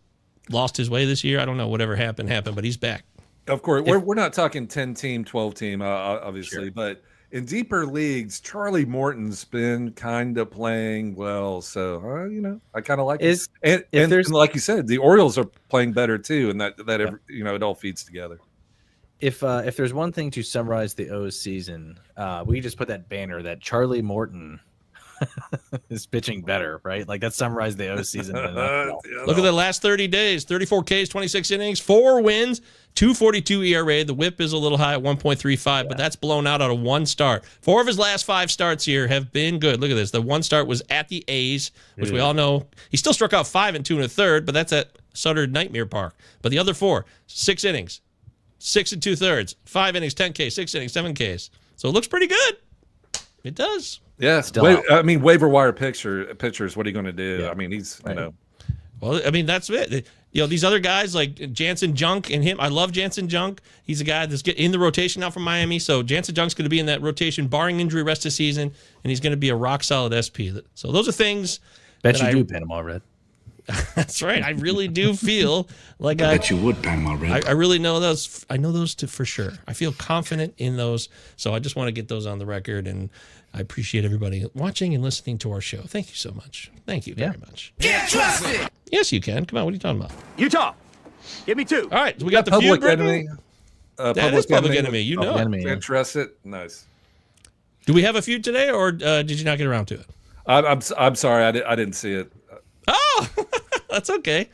Speaker 3: lost his way this year. I don't know. Whatever happened, but he's back.
Speaker 6: Of course. We're not talking 10-team, 12-team, obviously. Sure. But in deeper leagues, Charlie Morton's been kind of playing well. So, I kind of like it. And like you said, the Orioles are playing better too. And that it all feeds together.
Speaker 4: If there's one thing to summarize the O's season, we just put that banner that Charlie Morton is pitching better, right? Like that summarized the O's season.
Speaker 3: Look at the last 30 days, 34 Ks, 26 innings, 4 wins, 2.42 ERA. The whip is a little high at 1.35, but that's blown out of 1 start. 4 of his last 5 starts here have been good. Look at this. The 1 start was at the A's, which we all know. He still struck out 5 and 2 1/3, but that's at Sutter Nightmare Park. But the other 4, 6 innings, 6 2/3, 5 innings, 10 Ks, 6 innings, 7 Ks. So it looks pretty good. It does.
Speaker 6: Yeah, waiver wire pitchers. What are you going to do?
Speaker 4: Yeah.
Speaker 6: I mean, he's
Speaker 3: Well, I mean, that's it. These other guys like Jansen Junk and him. I love Jansen Junk. He's a guy that's in the rotation now from Miami. So Jansen Junk's going to be in that rotation, barring injury, rest of the season, and he's going to be a rock solid SP. So those are things.
Speaker 4: Bet you do, Panama Red.
Speaker 3: That's right. I really do feel like I
Speaker 1: Bet you would, Panama Red.
Speaker 3: I really know those. I know those for sure. I feel confident in those. So I just want to get those on the record, and I appreciate everybody watching and listening to our show. Thank you so much. Thank you very much.
Speaker 8: Can't trust it.
Speaker 3: Yes, you can. Come on. What are you talking about?
Speaker 8: Utah, give me 2.
Speaker 3: All right. So we got the feud,
Speaker 6: Public
Speaker 3: Britton?
Speaker 6: Enemy.
Speaker 3: That is Public Enemy. You know.
Speaker 4: Enemy,
Speaker 6: Can't trust it. Nice.
Speaker 3: Do we have a feud today, or did you not get around to it?
Speaker 6: I'm sorry. I didn't see it.
Speaker 3: Oh, that's okay.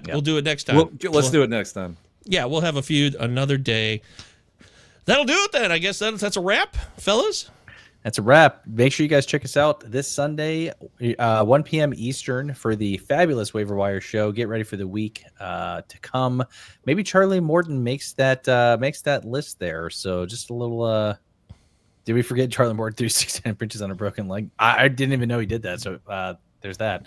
Speaker 3: We'll do it next time.
Speaker 6: Let's do it next time.
Speaker 3: Yeah, we'll have a feud another day. That'll do it then. I guess that's a wrap, fellas.
Speaker 4: That's a wrap. Make sure you guys check us out this Sunday, 1 p.m. Eastern for the fabulous Waiver Wire show. Get ready for the week to come. Maybe Charlie Morton makes that list there. So just a little. Did we forget Charlie Morton threw 16 pitches on a broken leg? I didn't even know he did that. So there's that.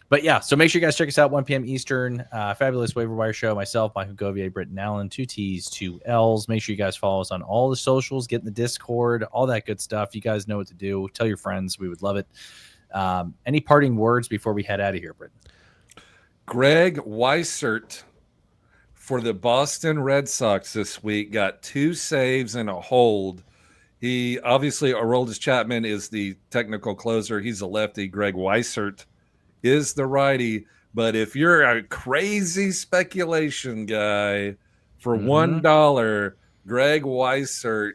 Speaker 4: But yeah, so make sure you guys check us out 1 p.m. Eastern. Fabulous Waiver Wire show. Myself, Michael Govier, Britton Allan, 2 T's, 2 L's. Make sure you guys follow us on all the socials, get in the Discord, all that good stuff. You guys know what to do. Tell your friends. We would love it. Any parting words before we head out of here, Britton?
Speaker 6: Greg Weissert for the Boston Red Sox this week got 2 saves and a hold. He obviously, Aroldis Chapman is the technical closer. He's a lefty. Greg Weissert is the righty. But if you're a crazy speculation guy, for $1, Greg Weissert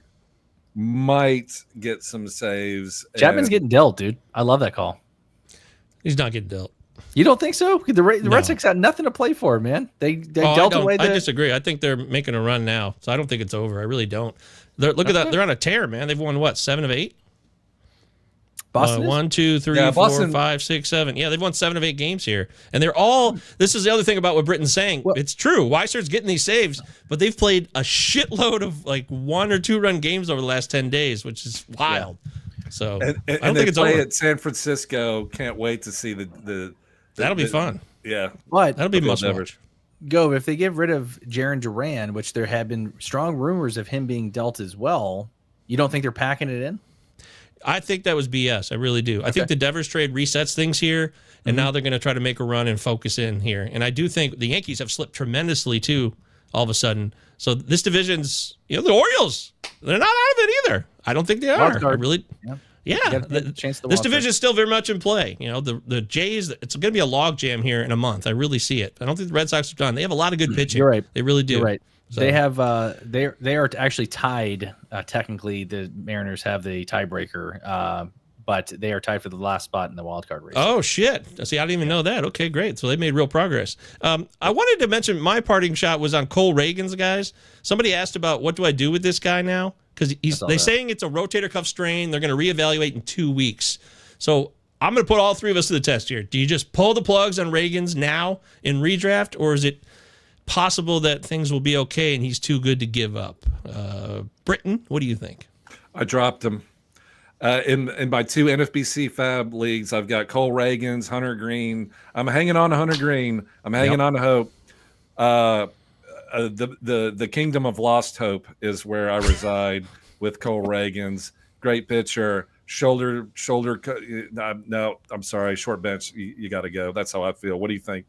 Speaker 6: might get some saves.
Speaker 4: Chapman's getting dealt, dude. I love that call.
Speaker 3: He's not getting dealt.
Speaker 4: You don't think so? The Red Sox got nothing to play for, man. They dealt away.
Speaker 3: I disagree. I think they're making a run now, so I don't think it's over. I really don't. Look at that. They're on a tear, man. They've won what, 7 of 8?
Speaker 4: Boston
Speaker 3: 1, 2, 3, 4, 5, 6, 7. Yeah, they've won 7 of 8 games here, and they're all. This is the other thing about what Britton's saying. It's true. Weissert's getting these saves, but they've played a shitload of like 1 or 2 run games over the last 10 days, which is wild. Yeah. So
Speaker 6: I don't think it's over. At San Francisco. Can't wait to see the
Speaker 3: that'll be fun.
Speaker 6: Yeah,
Speaker 4: but
Speaker 3: that'll be must watch.
Speaker 4: Go if they get rid of Jarren Duran, which there have been strong rumors of him being dealt as well. You don't think they're packing it in?
Speaker 3: I think that was BS. I really do. I think the Devers trade resets things here, and now they're going to try to make a run and focus in here. And I do think the Yankees have slipped tremendously too, all of a sudden. So this division's, the Orioles, they're not out of it either. I don't think they are. I really, this division is still very much in play. The Jays, it's going to be a log jam here in a month. I really see it. I don't think the Red Sox are done. They have a lot of good pitching.
Speaker 4: You're right.
Speaker 3: They really do.
Speaker 4: You're right.
Speaker 3: So.
Speaker 4: They have they are actually tied. Technically, the Mariners have the tiebreaker, but they are tied for the last spot in the wild card race.
Speaker 3: Oh shit! See, I didn't even know that. Okay, great. So they made real progress. I wanted to mention my parting shot was on Cole Reagan's guys. Somebody asked about what do I do with this guy now because they're saying it's a rotator cuff strain. They're going to reevaluate in 2 weeks. So I'm going to put all 3 of us to the test here. Do you just pull the plugs on Reagan's now in redraft, or is it possible that things will be okay and he's too good to give up? Britton, what do you think?
Speaker 6: I dropped him. In my 2 NFBC Fab leagues, I've got Cole Reagan's, Hunter Green. I'm hanging on to Hunter Green. I'm hanging on to hope. The kingdom of lost hope is where I reside with Cole Reagan's. Great pitcher. Shoulder. No, I'm sorry. Short bench. You got to go. That's how I feel. What do you think,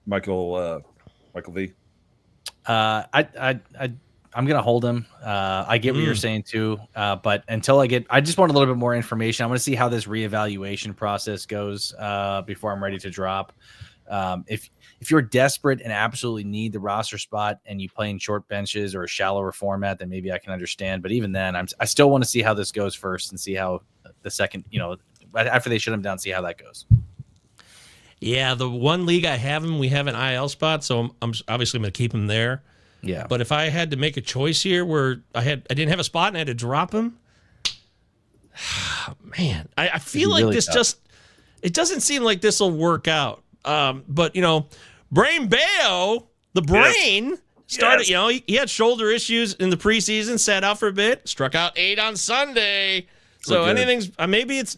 Speaker 6: Michael V?
Speaker 4: I'm gonna hold him. I get what you're saying too, but until I just want a little bit more information. I want to see how this reevaluation process goes before I'm ready to drop. If you're desperate and absolutely need the roster spot and you play in short benches or a shallower format, then maybe I can understand. But even then, I still want to see how this goes first and see how the second, after they shut him down, see how that goes.
Speaker 3: Yeah, the one league I have him, we have an IL spot, so I'm obviously going to keep him there.
Speaker 4: Yeah.
Speaker 3: But if I had to make a choice here where I didn't have a spot and I had to drop him, man, I feel like
Speaker 4: really
Speaker 3: this
Speaker 4: tough.
Speaker 3: it doesn't seem like this will work out. But Brain Bayo, the brain started, he had shoulder issues in the preseason, sat out for a bit, struck out 8 on Sunday. So anything's, maybe it's,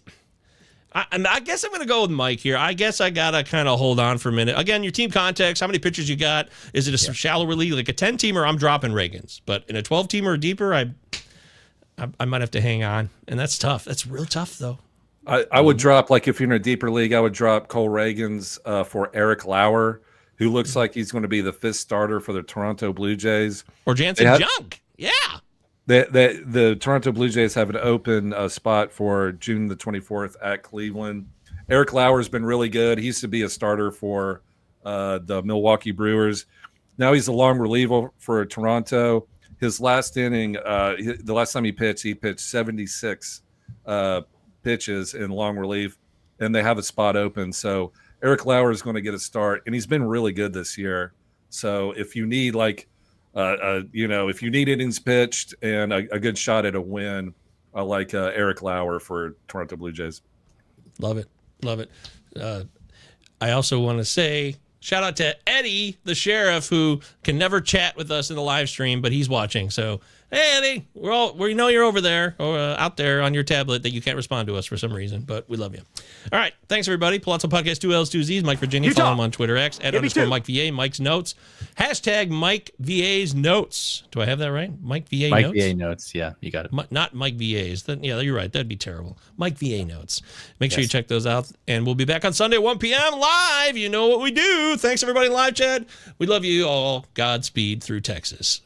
Speaker 3: I guess I'm going to go with Mike here. I guess I got to kind of hold on for a minute. Again, your team context, how many pitchers you got? Is it a shallower league? Like a 10-teamer, I'm dropping Reagans. But in a 12-teamer or deeper, I might have to hang on. And that's tough. That's real tough, though.
Speaker 6: I would drop, like if you're in a deeper league, I would drop Cole Reagans for Eric Lauer, who looks like he's going to be the 5th starter for the Toronto Blue Jays.
Speaker 3: Or Jansen Junk. Yeah.
Speaker 6: The Toronto Blue Jays have an open spot for June the 24th at Cleveland. Eric Lauer's been really good. He used to be a starter for the Milwaukee Brewers. Now he's a long reliever for Toronto. His last inning, the last time he pitched 76 pitches in long relief, and they have a spot open. So Eric Lauer is going to get a start, and he's been really good this year. So if you need if you need innings pitched and a good shot at a win, I like Eric Lauer for Toronto Blue Jays.
Speaker 3: Love it. Love it. I also want to say shout out to Eddie, the sheriff, who can never chat with us in the live stream, but he's watching. So, hey, Eddie, we know you're over there or out there on your tablet that you can't respond to us for some reason, but we love you. All right. Thanks, everybody. Pallazzo Podcast, 2 L's, 2 Z's. Mike Virginia.
Speaker 8: Utah.
Speaker 3: Follow him on Twitter, X, @_Mike VA, Mike's Notes. # Mike VA's Notes. Do I have that right? Mike VA
Speaker 4: Mike
Speaker 3: Notes?
Speaker 4: VA Notes. Yeah, you got it.
Speaker 3: Not Mike VA's. Yeah, you're right. That'd be terrible. Mike VA Notes. Make sure you check those out. And we'll be back on Sunday, 1 p.m. live. You know what we do. Thanks, everybody in live chat. We love you all. Godspeed through Texas.